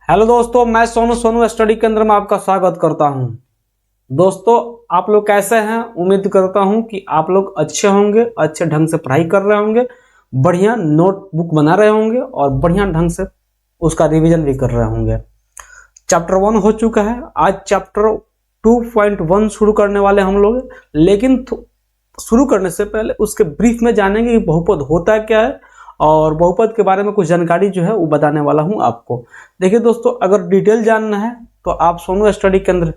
Hello दोस्तों, मैं Sonu study केंद्र में आपका स्वागत करता हूं। दोस्तों, आप लोग कैसे हैं? उम्मीद करता हूं कि आप लोग अच्छे होंगे, अच्छे ढंग से पढ़ाई कर रहे होंगे, बढ़िया नोटबुक बना रहे होंगे और बढ़िया ढंग से उसका रिवीजन भी कर रहे होंगे। चैप्टर 1 हो चुका है, आज चैप्टर 2.1 शुरू करने वाले हम लोग। लेकिन शुरू करने से पहले उसके ब्रीफ में जानेंगे कि बहुपद होता क्या है और बहुपद के बारे में कुछ जानकारी जो है वो बताने वाला हूं आपको। देखिए दोस्तों, अगर डिटेल जानना है तो आप सोनू स्टडी केंद्र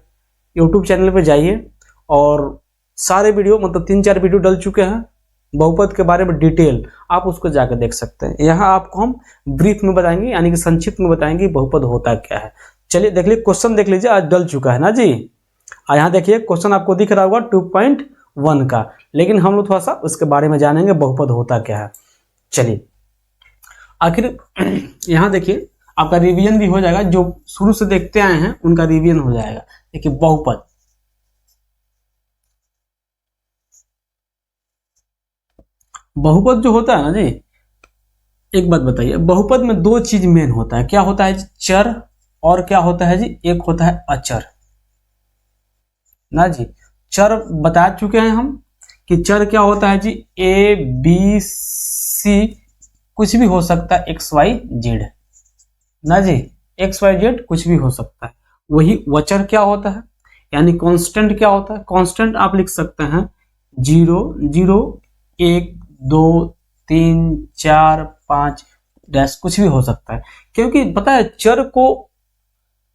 यूट्यूब चैनल पे जाइए और सारे वीडियो मतलब 3-4 वीडियो डल चुके हैं बहुपद के बारे में डिटेल, आप उसको जाकर देख सकते हैं। यहाँ आपको हम ब्रीफ में बताएंगे, यानी कि संक्षिप्त में बताएंगे बहुपद होता क्या है। चलिए देख लीजिए, क्वेश्चन देख लीजिए, आज डल चुका है ना जी। यहाँ देखिए क्वेश्चन आपको दिख रहा होगा 2.1 का, लेकिन हम लोग थोड़ा सा उसके बारे में जानेंगे बहुपद होता क्या है। चलिए आखिर यहाँ देखिए आपका रिवीजन भी हो जाएगा, जो शुरू से देखते आए हैं उनका रिवीजन हो जाएगा। देखिए बहुपद, बहुपद जो होता है ना जी, एक बात बताइए, बहुपद में दो चीज मेन होता है। क्या होता है? चर, और क्या होता है जी? एक होता है अचर ना जी। चर बता चुके हैं हम कि चर क्या होता है जी, ए बी सी, कुछ भी हो सकता है, एक्स वाई जेड ना जी, एक्स वाई जेड कुछ भी हो सकता है। वही वचर क्या होता है, यानी कांस्टेंट क्या होता है? कांस्टेंट आप लिख सकते हैं 0 0 1 2 3 4 5 डैश, कुछ भी हो सकता है। क्योंकि पता है चर को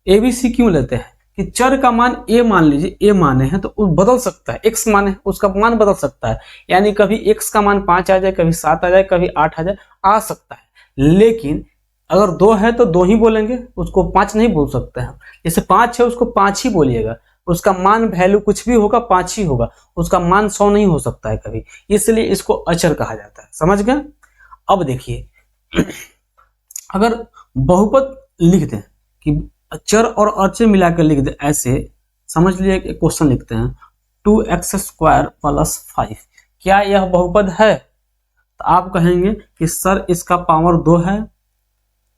एबीसी क्यों लेते हैं कि चर का मान ए मान लीजिए, ए माने हैं तो बदल सकता है, एक्स माने है उसका मान बदल सकता है, यानी कभी एक्स का मान 5 आ जाए, कभी 7 आ जाए, कभी 8 आ जाए, आ सकता है। लेकिन अगर 2 है तो 2 ही बोलेंगे, उसको 5 नहीं बोल सकते हैं। जैसे 5 है उसको 5 ही बोलिएगा, उसका मान वैल्यू कुछ भी होगा 5 ही होगा, उसका मान 100 नहीं हो सकता है कभी, इसलिए इसको अचर कहा जाता है। समझ गए? अब देखिए अगर बहुपद लिख दें कि चर और अचर मिलाकर लिख दे, ऐसे समझ लीजिए एक क्वेश्चन लिखते हैं 2x² + 5, क्या यह बहुपद है? तो आप कहेंगे कि सर इसका पावर 2 है।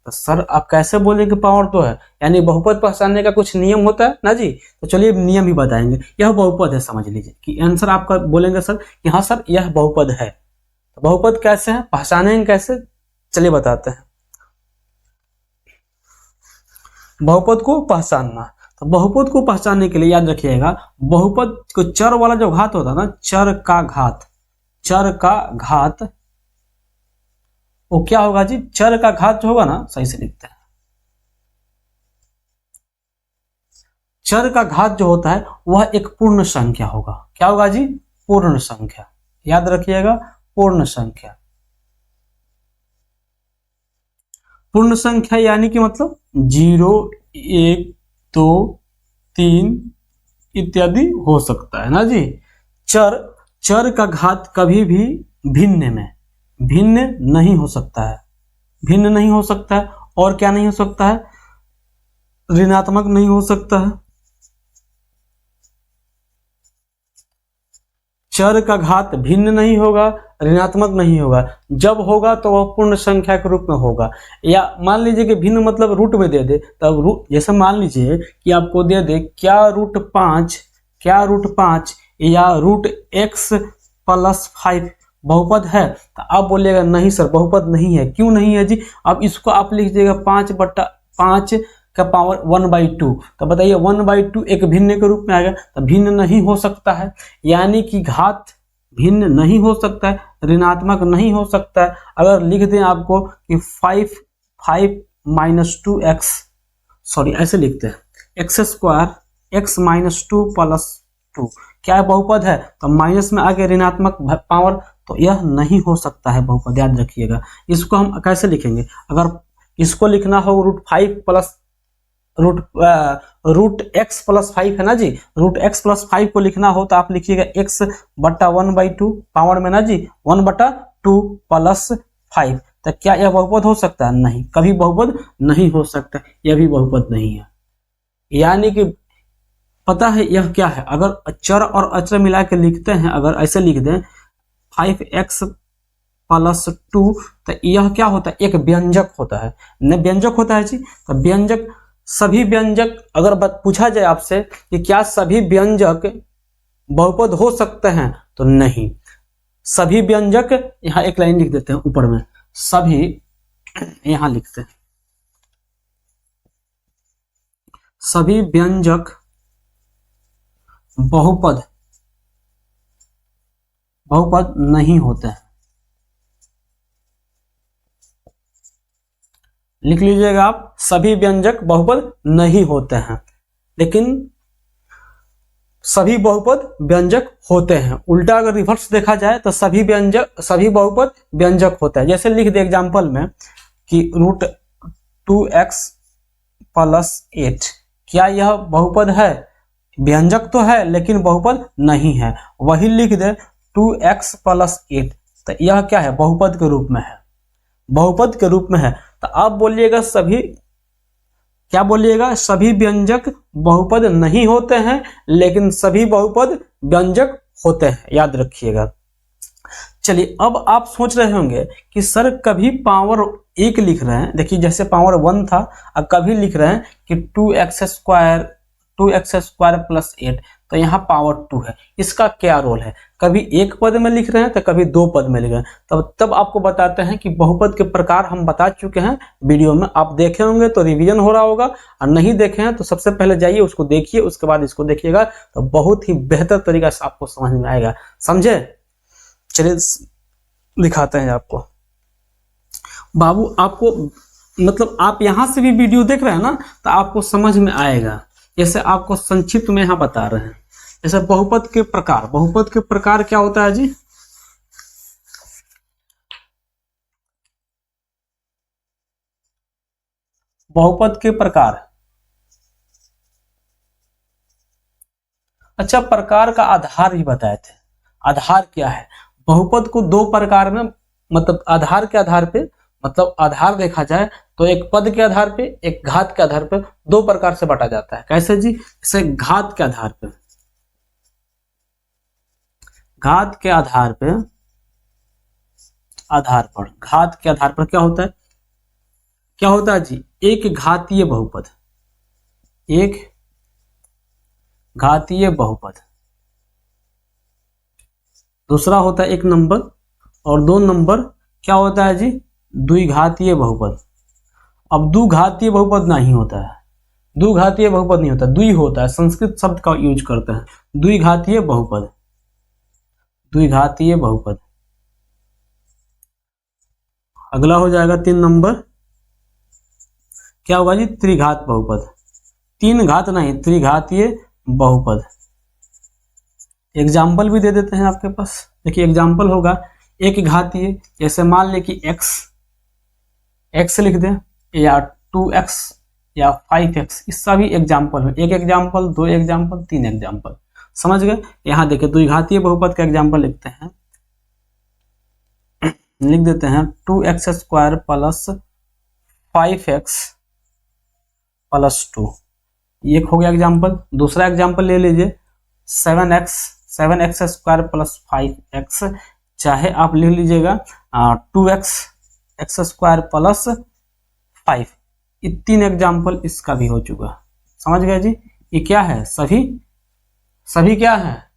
तो सर आप कैसे बोले कि पावर 2 है? यानी बहुपद पहचानने का कुछ नियम होता है ना जी। तो चलिए नियम भी बताएंगे। यह बहुपद है, समझ लीजिए कि आंसर आपका बोलेंगे सर कि हाँ सर यह बहुपद है। तो बहुपद कैसे है, पहचानेंगे कैसे? चलिए बताते हैं। बहुपद को पहचानना, तो बहुपद को पहचानने के लिए याद रखिएगा, बहुपद को चर वाला जो घात होता है ना, चर का घात, चर का घात वो क्या होगा जी? चर का घात जो होगा ना, सही से लिखते हैं, चर का घात जो होता है वह एक पूर्ण संख्या होगा। क्या होगा जी? पूर्ण संख्या, याद रखिएगा, पूर्ण संख्या। पूर्ण संख्या यानी कि मतलब 0 1 2 3 इत्यादि हो सकता है ना जी। चर का घात कभी भी भिन्न नहीं हो सकता है, भिन्न नहीं हो सकता है। और क्या नहीं हो सकता है? ऋणात्मक नहीं हो सकता है। चर का घात भिन्न नहीं होगा, ऋणात्मक नहीं होगा। जब होगा तो वह पूर्ण संख्या के रूप में होगा। या मान लीजिए कि भिन्न मतलब रूट में दे दे, तब रूट, जैसे मान लीजिए कि आपको दे दे क्या √5 या √x + 5 बहुपद है, तो आप बोलिएगा नहीं सर बहुपद नहीं है। क्यों नहीं है जी? अब इसको आप लिख दीजिएगा 5/5 का पावर 1/2, तो बताइए 1/2 एक भिन्न के रूप में आएगा, तो भिन्न नहीं हो सकता है। यानी कि घात भिन्न नहीं हो सकता है, ऋणात्मक नहीं हो सकता है। अगर लिख दें आपको कि 5 - 2x, सॉरी ऐसे लिखते हैं x² x - 2 + 2, क्या है? बहुपद है। तो माइनस में आगे ऋणात्मक पावर, तो यह नहीं हो सकता है बहुपद, याद रखिएगा। इसको हम कैसे लिखेंगे? अगर इसको लिखना हो √x + 5 है ना जी, √x + 5 को लिखना हो तो आप लिखिएगा x/1/2 पावर में ना जी, 1/2 + 5। तो क्या यह बहुपद हो सकता है? नहीं, कभी बहुपद नहीं हो सकता, यह भी बहुपद नहीं है। यानी कि पता है यह क्या है? अगर चर और अचर मिला के लिखते हैं, अगर ऐसे लिख दें 5x +2, तो यह क्या होता है? एक व्यंजक होता है। न व्यंजक होता है जी, तो व्यंजक सभी व्यंजक, अगर पूछा जाए आपसे कि क्या सभी व्यंजक बहुपद हो सकते हैं, तो नहीं। सभी व्यंजक, यहां एक लाइन लिख देते हैं ऊपर में, सभी, यहां लिखते हैं सभी व्यंजक बहुपद नहीं होते हैं। लिख लीजिएगा आप, सभी व्यंजक बहुपद नहीं होते हैं, लेकिन सभी बहुपद व्यंजक होते हैं। उल्टा अगर रिवर्स देखा जाए तो सभी बहुपद व्यंजक होता है। जैसे लिख दे एग्जांपल में कि √2x + 8, क्या यह बहुपद है? व्यंजक तो है लेकिन बहुपद नहीं है। वही लिख दे 2x + 8, तो यह क्या है? बहुपद के रूप में है, बहुपद के रूप में है। तो आप बोलिएगा सभी, क्या बोलिएगा? सभी व्यंजक बहुपद नहीं होते हैं, लेकिन सभी बहुपद व्यंजक होते हैं, याद रखिएगा। चलिए, अब आप सोच रहे होंगे कि सर कभी पावर 1 लिख रहे हैं, देखिए जैसे पावर 1 था, अब कभी लिख रहे हैं कि 2x² + 8, तो यहाँ पावर 2 है, इसका क्या रोल है? कभी एक पद में लिख रहे हैं तो कभी दो पद में लिख रहे हैं। तब आपको बताते हैं कि बहुपद के प्रकार हम बता चुके हैं वीडियो में, आप देखे होंगे तो रिवीजन हो रहा होगा, और नहीं देखे हैं तो सबसे पहले जाइए उसको देखिए, उसके बाद इसको देखिएगा, तो बहुत ही बेहतर तरीका से आपको समझ में आएगा। समझे? चलिए दिखाते हैं आपको। बाबू आपको, मतलब आप यहां से भी वीडियो देख रहे हैं ना, तो आपको समझ में आएगा। जैसे आपको संक्षिप्त में यहां बता रहे हैं, जैसे बहुपद के प्रकार क्या होता है जी? बहुपद के प्रकार, अच्छा प्रकार का आधार भी बताए थे। आधार क्या है? बहुपद को दो प्रकार में, मतलब आधार के आधार पे, मतलब आधार देखा जाए तो एक पद के आधार पे, एक घात के आधार पे, दो प्रकार से बांटा जाता है। कैसे जी? जैसे घात के आधार पे, घात के आधार पे, घात के आधार पर क्या होता है? क्या होता है जी? एक घातीय बहुपद, एक घातीय बहुपद। दूसरा होता है एक नंबर, और दो नंबर क्या होता है जी? द्विघातीय बहुपद। अब द्विघातीय बहुपद नहीं होता है, द्विघातीय बहुपद नहीं होता, द्वि होता है, संस्कृत शब्द का यूज करते हैं, द्विघातीय बहुपद, द्विघातीय बहुपद। अगला हो जाएगा 3 नंबर, क्या होगा जी? त्रिघात बहुपद। 3 घात नहीं, त्रिघातीय बहुपद। एग्जाम्पल भी दे देते हैं आपके पास, देखिए एग्जाम्पल होगा एक घातीय, जैसे मान ले कि x लिख दें, या 2x या 5x, इसका भी एग्जाम्पल है। एक एग्जाम्पल, दो एग्जाम्पल, 3 एग्जाम्पल। समझ गए? यहां देखिए द्विघातीय बहुपद का एग्जाम्पल लिखते हैं, लिख देते हैं 2x² + 5x + 2, एक हो गया एग्जाम्पल। दूसरा एग्जाम्पल ले लीजिए 7x² + 5x, चाहे आप लिख लीजिएगा 2x² + 5। ये 3 एग्जाम्पल इसका भी हो चुका। समझ गए जी? ये क्या है? सभी क्या है?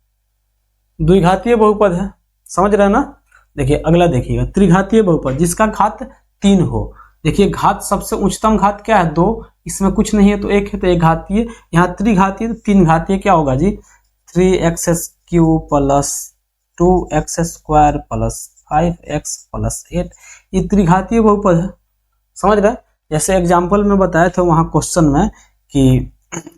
द्विघातीय बहुपद है। समझ रहे हैं ना? देखिए अगला देखिएगा, त्रिघातीय बहुपद जिसका घात 3 हो। देखिए घात, सबसे उच्चतम घात क्या है? 2, इसमें कुछ नहीं है तो 1 है, तो एक घातीय। यहाँ त्रिघातीय, तो 3 घातीय क्या होगा जी? 3x³ + 2x² + 5x + 8, ये त्रिघातीय बहुपद है। समझ रहे? जैसे एग्जाम्पल में बताया था वहां क्वेश्चन में कि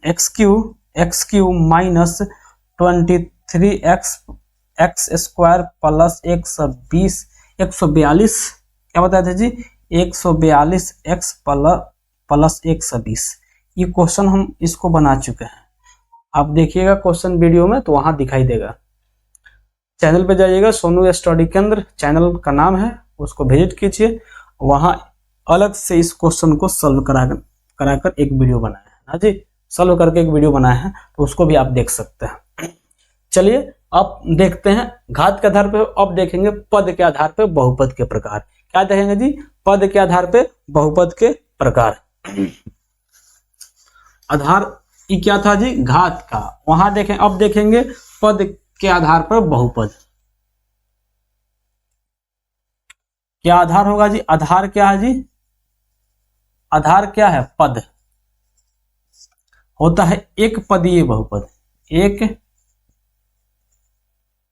x³ -23x² + 142, क्या बताया था जी? 142x + 120। ये क्वेश्चन हम इसको बना चुके हैं, आप देखिएगा क्वेश्चन वीडियो में तो वहां दिखाई देगा। चैनल पे जाइएगा, सोनू स्टडी केंद्र चैनल का नाम है, उसको विजिट कीजिए, वहां अलग से इस क्वेश्चन को सॉल्व कराकर एक वीडियो बनाया है ना जी, सॉल्व करके एक वीडियो बनाया है, तो उसको भी आप देख सकते हैं। चलिए अब देखते हैं घात के आधार पे, अब देखेंगे पद के आधार पे बहुपद के प्रकार। क्या देखेंगे जी? पद के आधार पे बहुपद के प्रकार। आधार ये क्या था जी, घात का। वहां देखें, अब देखेंगे पद के आधार पर बहुपद। क्या आधार होगा जी, आधार क्या है जी, आधार क्या है, पद होता है एक पदीय बहुपद,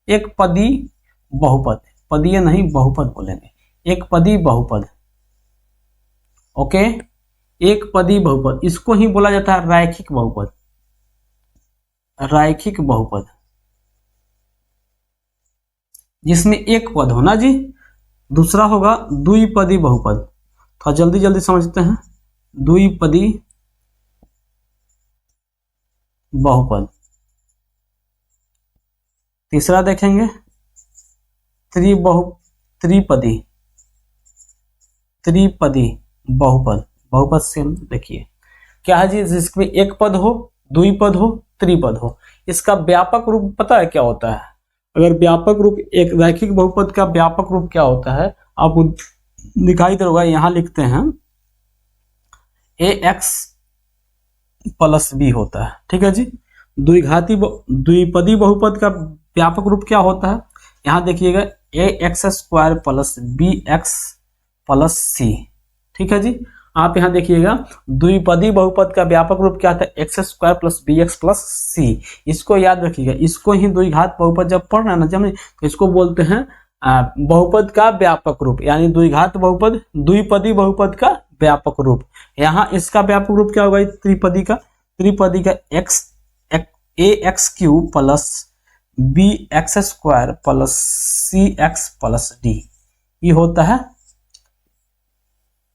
एक पदी बहुपद, पदीय नहीं बहुपद बोलेंगे, एक पदी बहुपद। ओके, एक पदी बहुपद, इसको ही बोला जाता है रैखिक बहुपद, रैखिक बहुपद, जिसमें एक पद हो ना जी। दूसरा होगा द्विपदी बहुपद, थोड़ा जल्दी जल्दी समझते हैं, द्विपदी बहुपद। तीसरा देखेंगे त्रिपदी, त्रिपदी बहुपद, बहुपद से देखिए क्या है जी, जिसमें एक पद हो, द्विपद हो, त्रिपद हो। इसका व्यापक रूप पता है क्या होता है? अगर व्यापक रूप, एक रैखिक बहुपद का व्यापक रूप क्या होता है आपको दिखाई दे होगा, यहां लिखते हैं ax प्लस बी होता है, ठीक है जी। द्विघाती द्विपदी बहुपद का व्यापक रूप क्या होता है, यहां देखिएगा ax square plus b x plus c, ठीक है जी। आप यहां देखिएगा द्विपदी बहुपद का व्यापक रूप क्या था, x square plus b x plus c. इसको याद रखिएगा, इसको ही द्विघात बहुपद जब पढ़ रहे हैं ना जब, तो इसको बोलते हैं बहुपद का व्यापक रूप, यानी द्विघात बहुपद, द्विपदी बहुपद का व्यापक रूप। यहाँ इसका व्यापक रूप क्या होगा, त्रिपदी का, त्रिपदी का x a x cube plus b x square plus c x plus d, ये होता है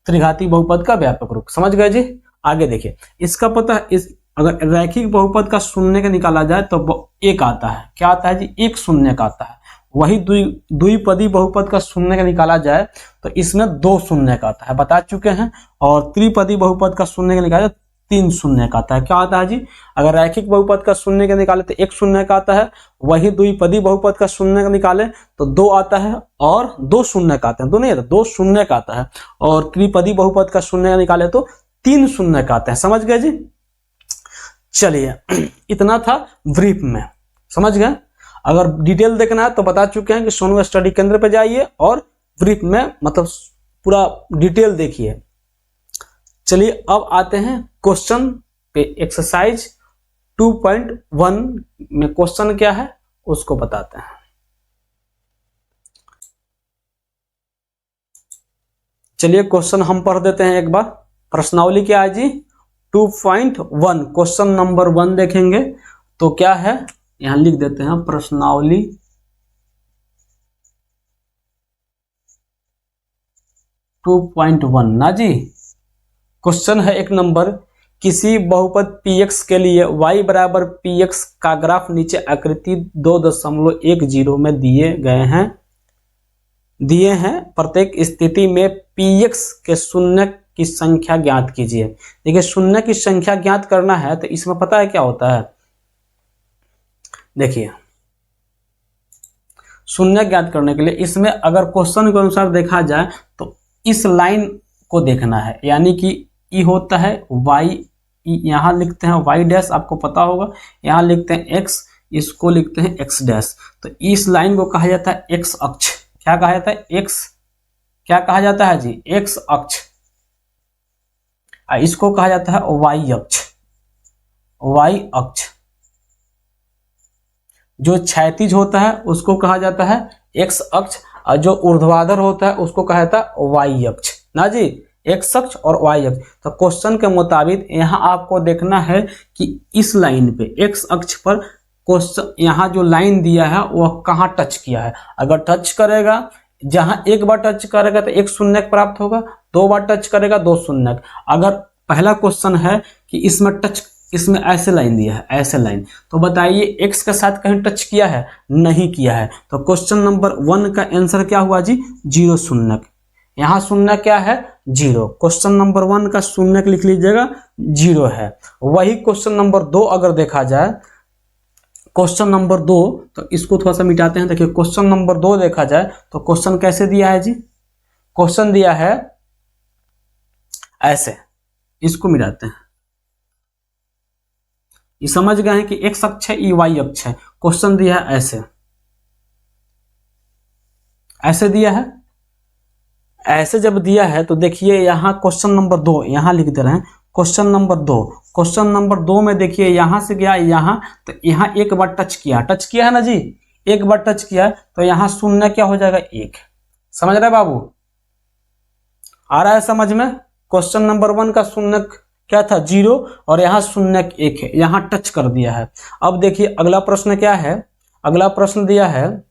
त्रिघाती बहुपद का व्यापक रूप। समझ गए जी। आगे देखिए, इसका पता है, इस अगर रैखिक बहुपद का शून्य का निकाला जाए तो एक आता है, क्या आता है जी, एक शून्य का आता है। वही द्विपदी बहुपद का शून्य का निकाला जाए तो इसमें दो शून्य का आता है, बता चुके हैं। और त्रिपदी बहुपद का शून्य का निकाला जाए तीन शून्य का आता है। क्या आता है जी, अगर रैखिक बहुपद का शून्य का निकाले तो एक शून्य का आता है, वही द्विपदी बहुपद का शून्य का निकाले तो दो आता है और दो शून्य का आता है, दो नहीं आता, दो शून्य का आता है। और त्रिपदी बहुपद का शून्य का निकाले तो तीन शून्य का आता है। समझ गए जी। चलिए, इतना था ब्रीफ में, समझ गए। अगर डिटेल देखना है तो बता चुके हैं कि सोनू स्टडी केंद्र पे जाइए और ब्रीफ में मतलब पूरा डिटेल देखिए। चलिए अब आते हैं क्वेश्चन पे। एक्सरसाइज 2.1 में क्वेश्चन क्या है उसको बताते हैं। चलिए क्वेश्चन हम पढ़ देते हैं एक बार। प्रश्नावली क्या है जी, 2.1 क्वेश्चन नंबर 1 देखेंगे तो क्या है, यहां लिख देते हैं प्रश्नावली 2.1 ना जी। क्वेश्चन है एक नंबर, किसी बहुपद px के लिए y बराबर px का ग्राफ नीचे आकृति 2.10 में दिए हैं। प्रत्येक स्थिति में px के शून्य की संख्या ज्ञात कीजिए। देखिए, शून्य की संख्या ज्ञात करना है तो इसमें पता है क्या होता है, देखिए शून्य ज्ञात करने के लिए इसमें अगर क्वेश्चन के अनुसार देखा जाए तो इस लाइन को देखना है, यानी कि ये होता है y, यहां लिखते हैं y डैश, आपको पता होगा, यहां लिखते हैं x, इसको लिखते हैं x डैश। तो इस लाइन को कहा जाता है x अक्ष। क्या कहा जाता है, x, क्या कहा जाता है जी, x अक्ष। इसको कहा जाता है y अक्ष, y अक्ष। जो क्षैतिज होता है उसको कहा जाता है x अक्ष, और जो ऊर्ध्वाधर होता है उसको कहा जाता है y अक्ष ना जी, x अक्ष और y अक्ष। तो क्वेश्चन के मुताबिक यहाँ आपको देखना है कि इस लाइन पे x अक्ष पर क्वेश्चन, यहाँ जो लाइन दिया है वह कहाँ टच किया है। अगर टच करेगा, जहां एक बार टच करेगा तो एक शून्य प्राप्त होगा, दो बार टच करेगा दो शून्य। अगर पहला क्वेश्चन है कि इसमें टच, इसमें ऐसे लाइन दिया है, ऐसे लाइन, तो बताइए x के साथ कहीं टच किया है, नहीं किया है। तो क्वेश्चन नंबर 1 का आंसर क्या हुआ जी, 0 शून्य। यहाँ शून्य क्या है, 0। क्वेश्चन नंबर 1 का शून्य लिख लीजिएगा, 0 है। वही क्वेश्चन नंबर 2 अगर देखा जाए, क्वेश्चन नंबर 2, तो इसको थोड़ा सा मिटाते हैं। देखिए क्वेश्चन नंबर 2 देखा जाए तो क्वेश्चन कैसे दिया है जी, क्वेश्चन दिया है ऐसे, इसको मिटाते हैं, ये समझ गए हैं कि एक्स अक्ष है, ये वाई अक्ष है। क्वेश्चन दिया है ऐसे, ऐसे दिया है। ऐसे जब दिया है तो देखिए यहाँ क्वेश्चन नंबर 2 यहाँ लिख दे रहे हैं। क्वेश्चन नंबर 2, क्वेश्चन नंबर 2 में देखिए यहां से गया यहाँ, तो यहाँ एक बार टच किया है ना जी, एक बार टच किया तो यहाँ शून्य क्या हो जाएगा, 1। समझ रहे बाबू, आ रहा है समझ में। क्वेश्चन नंबर 1 का शून्य क्या था, 0, और यहाँ शून्य 1 है, यहाँ टच कर दिया है। अब देखिए अगला प्रश्न क्या है, अगला प्रश्न दिया है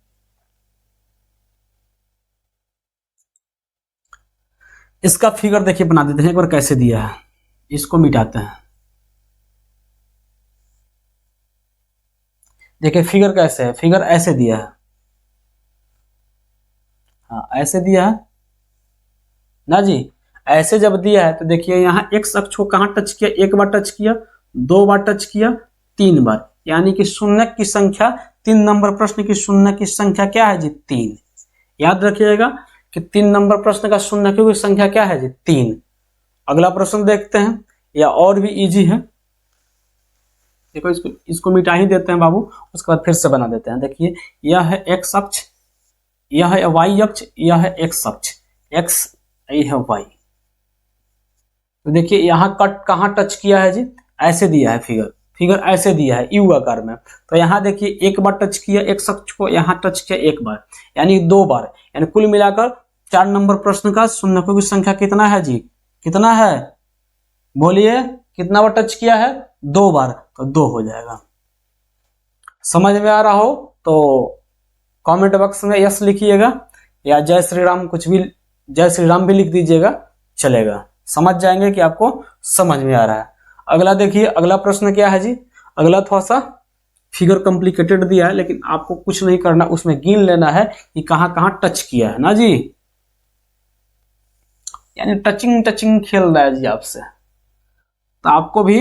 इसका फिगर देखिए बना देते हैं एक बार, कैसे दिया है, इसको मिटाते हैं। देखिए फिगर कैसे है, फिगर ऐसे दिया है, हाँ ऐसे दिया है ना जी। ऐसे जब दिया है तो देखिए यहाँ एक्स अक्ष को कहाँ टच किया, एक बार टच किया, 2 बार टच किया, 3 बार, यानी कि शून्य की संख्या 3 नंबर प्रश्न की शून्य की संख्या क्या है जी, 3। याद रखिएगा कि 3 नंबर प्रश्न का शून्य की संख्या क्या है जी, 3। अगला प्रश्न देखते हैं, या और भी इजी है। देखो इसको मिटा ही देते हैं बाबू, उसके बाद फिर से बना देते हैं। देखिए यह है एक्स अक्ष, यह है वाई अक्ष, यह है एक्स अक्ष, एक्स यह है वाई। तो देखिए यहाँ कट कहाँ टच किया है जी, ऐसे दिया है फिगर, फिगर ऐसे दिया है यू आकार में। तो यहाँ देखिए एक बार टच किया एक्स अक्ष को, यहाँ टच किया एक बार, यानी 2 बार, यानी कुल मिलाकर 4 नंबर प्रश्न का शून्यकों की संख्या कितना है जी, कितना है, बोलिए कितना बार टच किया है, 2 बार, तो 2 हो जाएगा। समझ में आ रहा हो तो कमेंट बॉक्स में यस लिखिएगा, या जय श्री राम, कुछ भी, जय श्री राम भी लिख दीजिएगा, चलेगा, समझ जाएंगे कि आपको समझ में आ रहा है। अगला देखिए, अगला प्रश्न क्या है जी, अगला थोड़ा सा फिगर कॉम्प्लिकेटेड दिया है, लेकिन आपको कुछ नहीं करना, उसमें गिन लेना है कि कहां कहां टच किया है ना जी, यानी टचिंग टचिंग खेल रहा है जी आपसे, तो आपको भी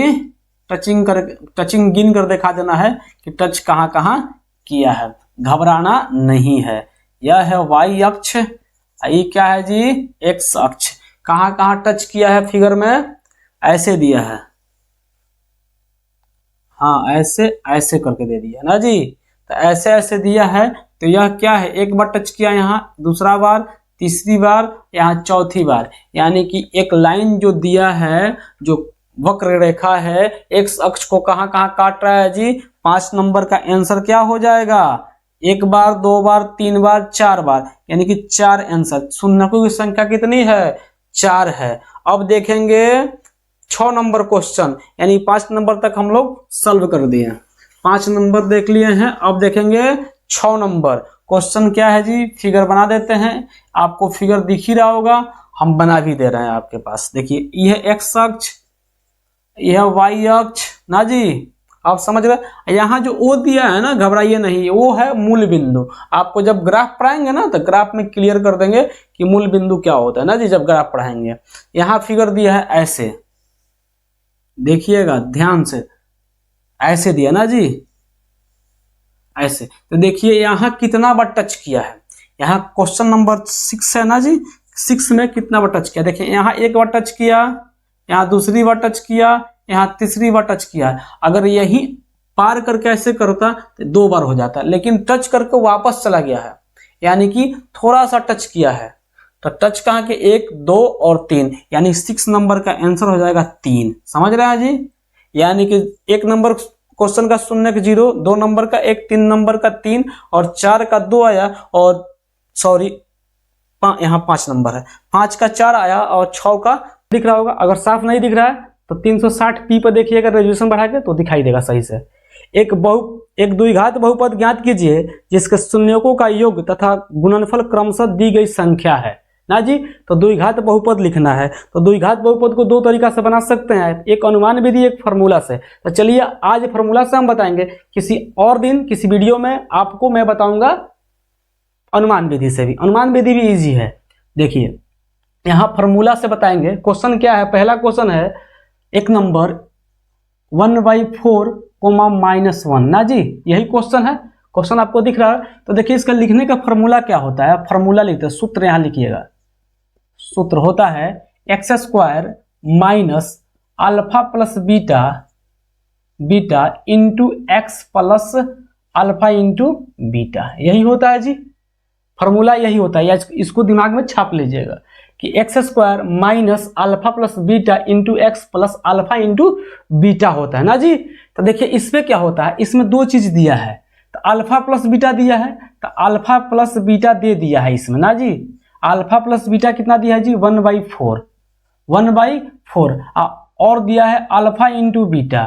टचिंग गिन कर दिखा देना है कि टच कहां कहां किया है, घबराना नहीं है। यह है वाई अक्ष, ये क्या है जी, एक्स अक्ष। कहां कहां टच किया है फिगर में, ऐसे दिया है, हाँ ऐसे ऐसे करके दे दिया ना जी, तो ऐसे ऐसे दिया है। तो यह क्या है, एक बार टच किया यहाँ, दूसरा बार, तीसरी बार, यहाँ चौथी बार, यानी कि एक लाइन जो दिया है, जो वक्र रेखा है, एक्स अक्ष को कहां कहां काट रहा है जी, 5 नंबर का आंसर क्या हो जाएगा, 1 बार, 2 बार, 3 बार, 4 बार, यानी कि 4 आंसर। शून्यकों की संख्या कितनी है, 4 है। अब देखेंगे 6 नंबर क्वेश्चन, यानी 5 नंबर तक हम लोग सॉल्व कर दिए, 5 नंबर देख लिए हैं। अब देखेंगे 6 नंबर क्वेश्चन क्या है जी, फिगर बना देते हैं, आपको फिगर दिख ही रहा होगा, हम बना भी दे रहे हैं आपके पास। देखिए यह एक्स अक्ष, यह वाई अक्ष ना जी, आप समझ रहे। यहाँ जो ओ दिया है ना, घबराइए नहीं, वो है मूल बिंदु। आपको जब ग्राफ पढ़ाएंगे ना, तो ग्राफ में क्लियर कर देंगे कि मूल बिंदु क्या होता है ना जी, जब ग्राफ पढ़ाएंगे। यहाँ फिगर दिया है ऐसे, देखिएगा ध्यान से, ऐसे दिया ना जी, ऐसे। तो देखिए यहाँ कितना बार टच किया है, यहाँ क्वेश्चन नंबर 6 है ना जी, 6 में कितना बार टच किया, देखिए यहाँ एक बार टच किया, यहाँ दूसरी बार टच किया, यहाँ तीसरी बार टच किया। अगर यही पार करके ऐसे करता तो 2 बार हो जाता, लेकिन टच करके वापस चला गया है, यानी कि थोड़ा सा टच किया है। तो टच कहाँ के, 1, 2 और 3, यानी 6 नंबर का आंसर हो जाएगा 3। समझ रहे हैं जी, यानी कि 1 नंबर क्वेश्चन का शून्य का 0, 2 नंबर का 1, 3 नंबर का 3 और 4 का 2 आया, और सॉरी यहाँ 5 नंबर है, 5 का 4 आया और 6 का दिख रहा होगा। अगर साफ नहीं दिख रहा है तो 360 पी पर देखिएगा, रेजोल्यूशन बढ़ा के तो दिखाई देगा सही से। एक द्विघात बहुपद ज्ञात कीजिए जिसके शून्यकों का योग तथा गुणनफल क्रमशः दी गई संख्या है ना जी। तो द्विघात बहुपद लिखना है, तो द्विघात बहुपद को 2 तरीका से बना सकते हैं, एक अनुमान विधि, एक फार्मूला से। तो चलिए आज फार्मूला से हम बताएंगे, किसी और दिन किसी वीडियो में आपको मैं बताऊंगा अनुमान विधि से भी। अनुमान विधि भी इजी है, देखिए यहाँ फार्मूला से बताएंगे। क्वेश्चन क्या है, पहला क्वेश्चन है 1 नंबर 1/4 -1 ना जी, यही क्वेश्चन है। क्वेश्चन आपको दिख रहा है, तो देखिए इसका लिखने का फार्मूला क्या होता है, फार्मूला लिखते हैं, सूत्र यहाँ लिखिएगा। सूत्र होता है x² - α + β beta into x plus alpha into beta, यही होता है जी फॉर्मूला, यही होता है। या इसको दिमाग में छाप लीजिएगा कि x square minus alpha plus beta into x plus alpha into beta होता है ना जी। तो देखिए इसमें क्या होता है, इसमें दो चीज दिया है, तो अल्फा प्लस बीटा दिया है, तो अल्फा प्लस बीटा दे दिया है इसमें ना जी। अल्फा प्लस बीटा कितना दिया है जी 1/4, 1/4। और दिया है alpha into beta,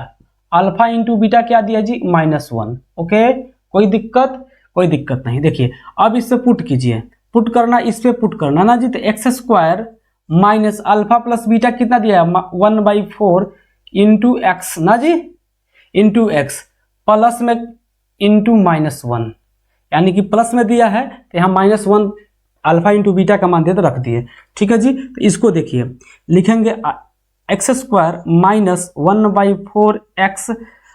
alpha into beta क्या दिया जी -1। ओके, कोई दिक्कत? कोई दिक्कत नहीं। देखिए अब इससे पुट कीजिए, पुट करना, इस पे पुट करना ना जी। तो x square minus alpha plus beta कितना दिया है 1/4 इंटू एक्स ना जी, इंटू एक्स प्लस में इंटू -1, यानी कि प्लस में दिया है तो यहाँ -1 अल्फा इंटू बीटा का मान दे तो रख दिए। ठीक है जी, तो इसको देखिए लिखेंगे एक्स स्क्वायर माइनस 1/4 एक्स।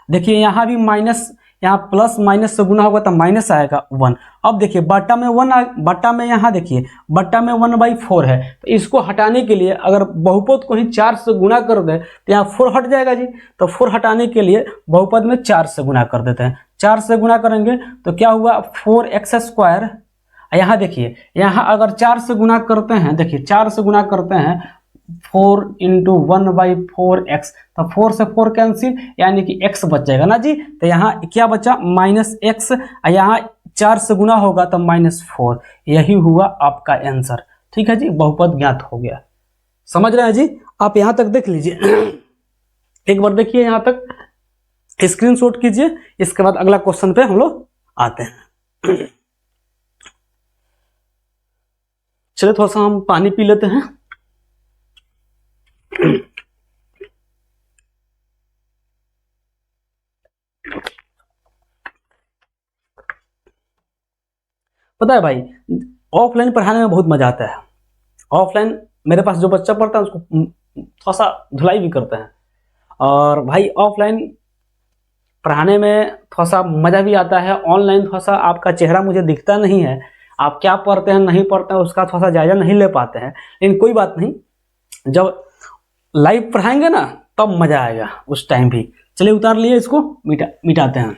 देखिए यहाँ भी माइनस, यहाँ प्लस माइनस से गुना होगा तो माइनस आएगा 1। अब देखिए बट्टा में 1, बट्टा में यहाँ देखिए बट्टा में 1/4 है, तो इसको हटाने के लिए अगर बहुपद को ही 4 से गुना कर दे तो यहाँ 4 हट जाएगा जी। तो 4 हटाने के लिए बहुपद में 4 से गुना कर देते हैं। 4 से गुना करेंगे तो क्या हुआ 4x स्क्वायर। यहाँ देखिए यहाँ अगर 4 से गुना करते हैं, देखिए 4 से गुना करते हैं 4 इंटू 1/4x, तो 4 से 4 कैंसिल, यानी कि x बच जाएगा ना जी। तो यहाँ क्या बचा -x, यहाँ 4 से गुना होगा तो -4, यही हुआ आपका आंसर। ठीक है जी, बहुपद ज्ञात हो गया। समझ रहे हैं जी? आप यहाँ तक देख लीजिए एक बार देखिए यहाँ तक, स्क्रीनशॉट कीजिए, इसके बाद अगला क्वेश्चन पे हम लोग आते हैं। चलिए थोड़ा सा हम पानी पी लेते हैं। पता है भाई, ऑफलाइन पढ़ाने में बहुत मजा आता है। ऑफलाइन मेरे पास जो बच्चा पढ़ता है उसको थोड़ा सा धुलाई भी करते हैं, और भाई ऑफलाइन पढ़ाने में थोड़ा सा मजा भी आता है। ऑनलाइन थोड़ा सा आपका चेहरा मुझे दिखता नहीं है, आप क्या पढ़ते हैं नहीं पढ़ते हैं उसका थोड़ा सा जायजा नहीं ले पाते हैं, लेकिन कोई बात नहीं, जब लाइव पढ़ाएंगे ना तब मजा आएगा उस टाइम भी। चलिए उतार लिए इसको, मिटाते हैं,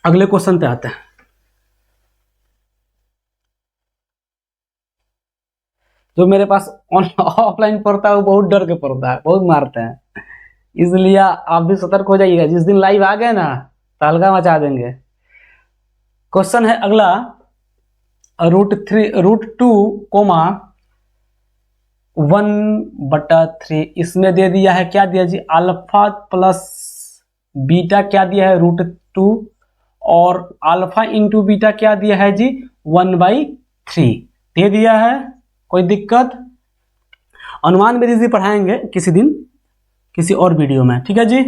अगले क्वेश्चन पे आते हैं। जो मेरे पास ऑफलाइन पढ़ता है वो बहुत डर के पढ़ता है, बहुत मारते हैं, इसलिए आप भी सतर्क हो जाइएगा। जिस दिन लाइव आ गए ना तो हल्का मचा देंगे। क्वेश्चन है अगला, √2, 1/3, इसमें दे दिया है, क्या दिया जी अल्फा प्लस बीटा क्या दिया है √2, और अल्फा इंटू बीटा क्या दिया है जी 1/3 दे दिया है। कोई दिक्कत? अनुमान बेरीज पढ़ाएंगे किसी दिन, किसी और वीडियो में, ठीक है जी,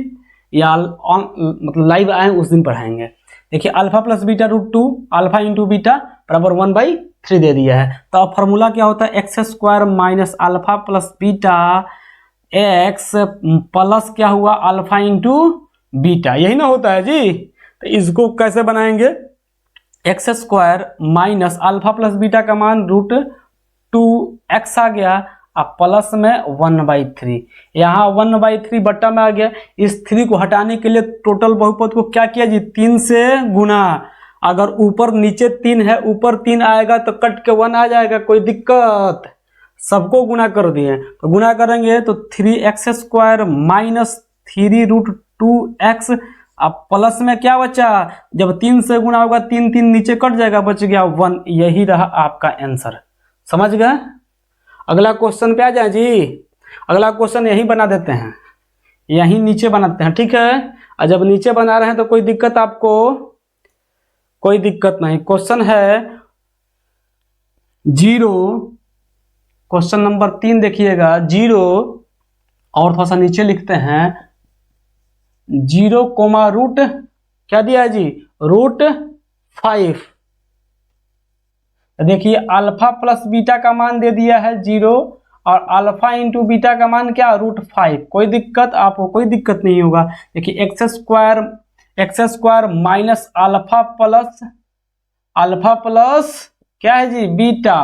या मतलब लाइव आए उस दिन पढ़ाएंगे। देखिए alpha plus beta √2 alpha into beta बराबर 1/3 दे दिया है। तो अब फॉर्मूला क्या होता है, x square minus alpha plus beta x plus क्या हुआ अल्फा इंटू बीटा, यही ना होता है जी। तो इसको कैसे बनाएंगे, x square minus alpha plus beta का मान √2x आ गया, अब प्लस में 1/3, यहाँ 1/3 बट्टा में आ गया। इस 3 को हटाने के लिए टोटल बहुपद को क्या किया जी 3 से गुना। अगर ऊपर नीचे 3 है, ऊपर 3 आएगा तो कट के 1 आ जाएगा, कोई दिक्कत? सबको गुना कर दिए, तो गुना करेंगे तो 3x स्क्वायर माइनस 3√2x, अब प्लस में क्या बचा, जब 3 से गुना होगा 3 3 नीचे कट जाएगा, बच गया 1, यही रहा आपका आंसर। समझ गए? अगला क्वेश्चन पे आ जाए जी। अगला क्वेश्चन यही बना देते हैं, यही नीचे बनाते हैं, ठीक है। और जब नीचे बना रहे हैं तो कोई दिक्कत आपको? कोई दिक्कत नहीं। क्वेश्चन है 0, क्वेश्चन नंबर 3 देखिएगा 0, और थोड़ा सा नीचे लिखते हैं 0, रूट क्या दिया है जी √5। देखिए अल्फा प्लस बीटा का मान दे दिया है 0, और अल्फा इंटू बीटा का मान क्या √5। कोई दिक्कत? आपको कोई दिक्कत नहीं होगा। देखिए x square minus alpha plus क्या है जी beta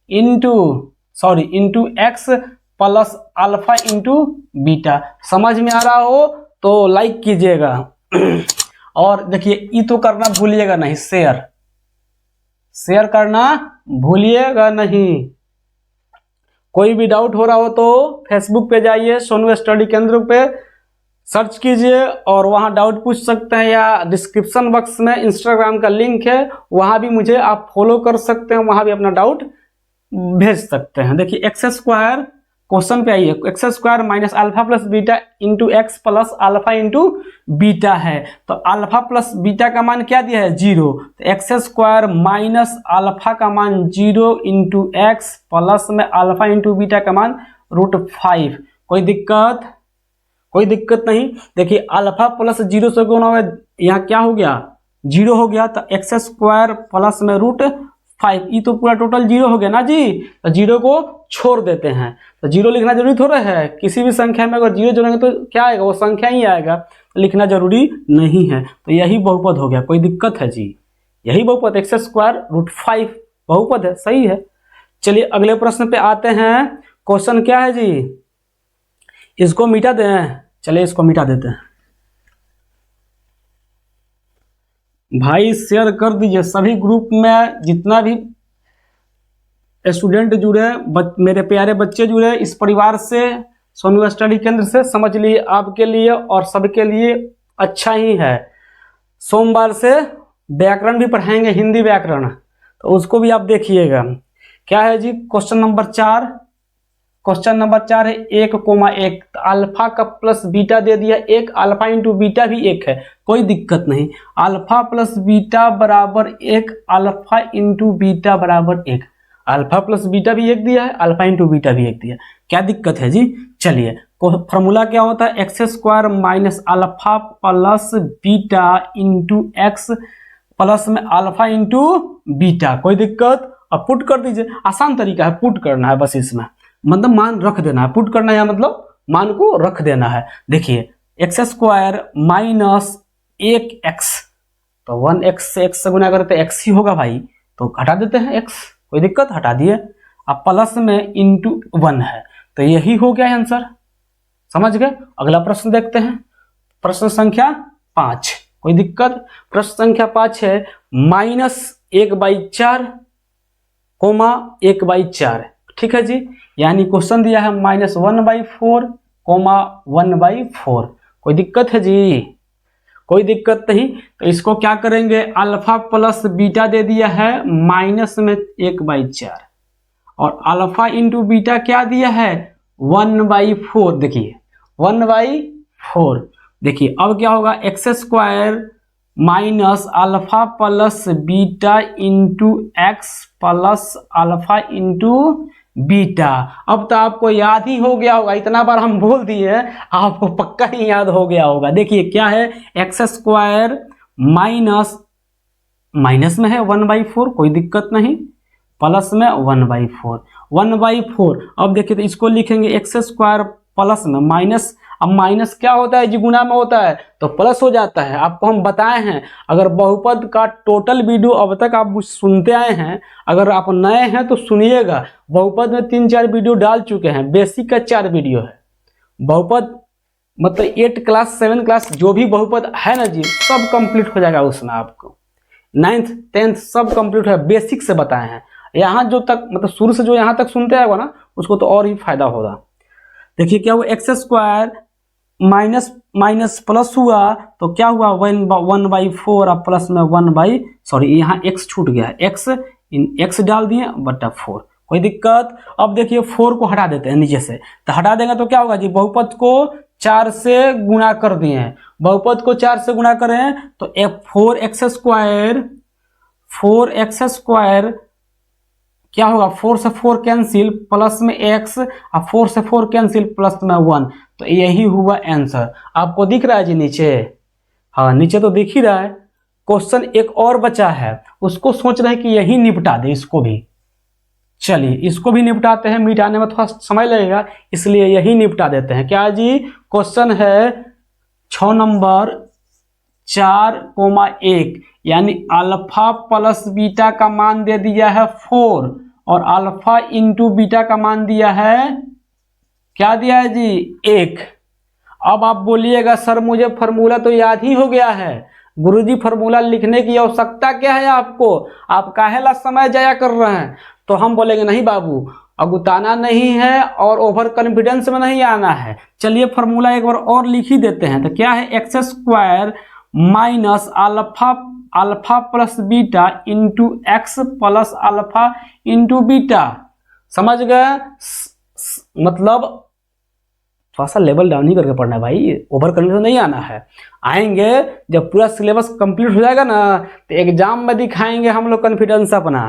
into x plus alpha into beta. समझ में आ रहा हो तो लाइक कीजिएगा और देखिए ई तो करना भूलिएगा नहीं, शेयर करना भूलिएगा नहीं। कोई भी डाउट हो रहा हो तो फेसबुक पे जाइए, सोनू स्टडी केंद्र पे सर्च कीजिए और वहां डाउट पूछ सकते हैं, या डिस्क्रिप्शन बॉक्स में इंस्टाग्राम का लिंक है, वहां भी मुझे आप फॉलो कर सकते हैं, वहां भी अपना डाउट भेज सकते हैं। देखिए एक्स स्क्वायर क्वेश्चन पे आइए, x square minus alpha plus beta into x plus alpha into beta है, तो अल्फा प्लस बीटा का मान क्या दिया है 0, तो एक्स स्क्वायर माइनस अल्फा का मान 0 इंटू एक्स प्लस में अल्फा इंटू बीटा का मान √5। कोई दिक्कत नहीं। देखिए अल्फा प्लस 0 से गुणा हुआ, यहाँ क्या हो गया 0 हो गया, तो एक्स स्क्वायर प्लस में √5, ये तो पूरा टोटल 0 हो गया ना जी, तो 0 को छोड़ देते हैं। तो 0 लिखना जरूरी थोड़ा है, किसी भी संख्या में अगर 0 जोड़ेंगे तो क्या आएगा, वो संख्या ही आएगा, लिखना जरूरी नहीं है। तो यही बहुपद हो गया, कोई दिक्कत है जी, यही बहुपद एक्स स्क्वायर √5 बहुपद है, सही है। चलिए अगले प्रश्न पे आते हैं। क्वेश्चन क्या है जी, इसको मिटा दें, चलिए इसको मिटा देते हैं। भाई शेयर कर दीजिए सभी ग्रुप में, जितना भी स्टूडेंट जुड़े, मेरे प्यारे बच्चे जुड़े इस परिवार से, सोनू स्टडी केंद्र से, समझ लिए आपके लिए और सबके लिए अच्छा ही है। सोमवार से व्याकरण भी पढ़ाएंगे, हिंदी व्याकरण, तो उसको भी आप देखिएगा। क्या है जी क्वेश्चन नंबर 4, क्वेश्चन नंबर 4 है 1,1, अल्फा का प्लस बीटा दे दिया 1, अल्फा इंटू बीटा भी 1 है, कोई दिक्कत नहीं। अल्फा प्लस बीटा बराबर 1, अल्फा इंटू बीटा बराबर 1, अल्फा प्लस बीटा भी 1 दिया है, अल्फा इंटू बीटा भी 1 दिया, क्या दिक्कत है जी। चलिए फॉर्मूला क्या होता है, x square minus alpha plus beta into x plus में अल्फा इंटू बीटा, कोई दिक्कत। अब पुट कर दीजिए, आसान तरीका है, पुट करना है बस, इसमें मतलब मान रख देना है, पुट करना है मतलब मान को रख देना है। देखिए एक्स स्क्वायर माइनस 1x, तो 1x से x से गुना करते x ही होगा भाई, तो हटा देते हैं x, कोई दिक्कत, हटा दिए। अब प्लस में इंटू 1 है, तो यही हो गया आंसर, समझ गए। अगला प्रश्न देखते हैं, प्रश्न संख्या 5, कोई दिक्कत। प्रश्न संख्या 5 है -1/4, 1/4, ठीक है जी। यानी क्वेश्चन दिया है -1/4, 1/4, कोई दिक्कत है जी, कोई दिक्कत नहीं। तो इसको क्या करेंगे, अल्फा प्लस बीटा दे दिया है माइनस में 1/4 और अल्फा इंटू बीटा क्या दिया है 1/4, देखिए 1/4। देखिए अब क्या होगा, x square minus alpha plus beta into x plus alpha into beta. अब तो आपको याद ही हो गया होगा, इतना बार हम बोल दिए आपको पक्का ही याद हो गया होगा। देखिए क्या है, एक्स स्क्वायर माइनस में है 1/4, कोई दिक्कत नहीं, प्लस में 1/4। अब देखिए तो इसको लिखेंगे एक्स स्क्वायर प्लस में माइनस, अब माइनस क्या होता है जी, गुना में होता है तो प्लस हो जाता है, आपको हम बताए हैं। अगर बहुपद का टोटल वीडियो अब तक आप सुनते आए हैं, अगर आप नए हैं तो सुनिएगा, बहुपद में 3-4 वीडियो डाल चुके हैं, बेसिक का 4 वीडियो है। बहुपद मतलब 8 क्लास 7 क्लास जो भी बहुपद है ना जी, सब कंप्लीट हो जाएगा उसमें, आपको 9th 10th सब कंप्लीट है, बेसिक से बताए हैं। यहाँ जो तक मतलब शुरू से जो यहाँ तक सुनते आएगा ना, उसको तो और ही फायदा होगा। देखिए क्या हुआ, एक्स स्क्वायर माइनस प्लस हुआ तो क्या हुआ 1/4 और प्लस में यहाँ x छूट गया, x डाल दिए बटा 4, कोई दिक्कत। अब देखिए 4 को हटा देते हैं नीचे से, तो हटा देंगे तो क्या होगा जी, बहुपद को 4 से गुणा कर दिए हैं, बहुपद को 4 से गुणा करें तो 4x स्क्वायर क्या होगा, 4 से 4 कैंसिल, प्लस में x और 4 से 4 कैंसिल, प्लस में 1, तो यही हुआ आंसर। आपको दिख रहा है जी नीचे, हाँ नीचे तो दिख ही रहा है। क्वेश्चन एक और बचा है, उसको सोच रहे हैं कि यही निपटा दे इसको भी, चलिए इसको भी निपटाते हैं, मिटाने में थोड़ा समय लगेगा इसलिए यही निपटा देते हैं। क्या जी, क्वेश्चन है 6 नंबर 4,1, यानी अल्फा प्लस बीटा का मान दे दिया है 4 और अल्फा इंटू बीटा का मान दिया है, क्या दिया है जी 1। अब आप बोलिएगा सर मुझे फॉर्मूला तो याद ही हो गया है, गुरुजी फॉर्मूला लिखने की आवश्यकता क्या है आपको, आप काहे ला समय जाया कर रहे हैं। तो हम बोलेंगे नहीं बाबू, अगुताना नहीं है और ओवर कॉन्फिडेंस में नहीं आना है। चलिए फॉर्मूला एक बार और लिख ही देते हैं। तो क्या है, x square minus alpha alpha plus beta into x plus alpha into beta. समझ गए, मतलब थोड़ा सा लेवल डाउन ही करके पढ़ना है भाई, ओवर कॉन्फिडेंस नहीं आना है। आएंगे जब पूरा सिलेबस कंप्लीट हो जाएगा ना, तो एग्जाम में दिखाएंगे हम लोग कॉन्फिडेंस अपना।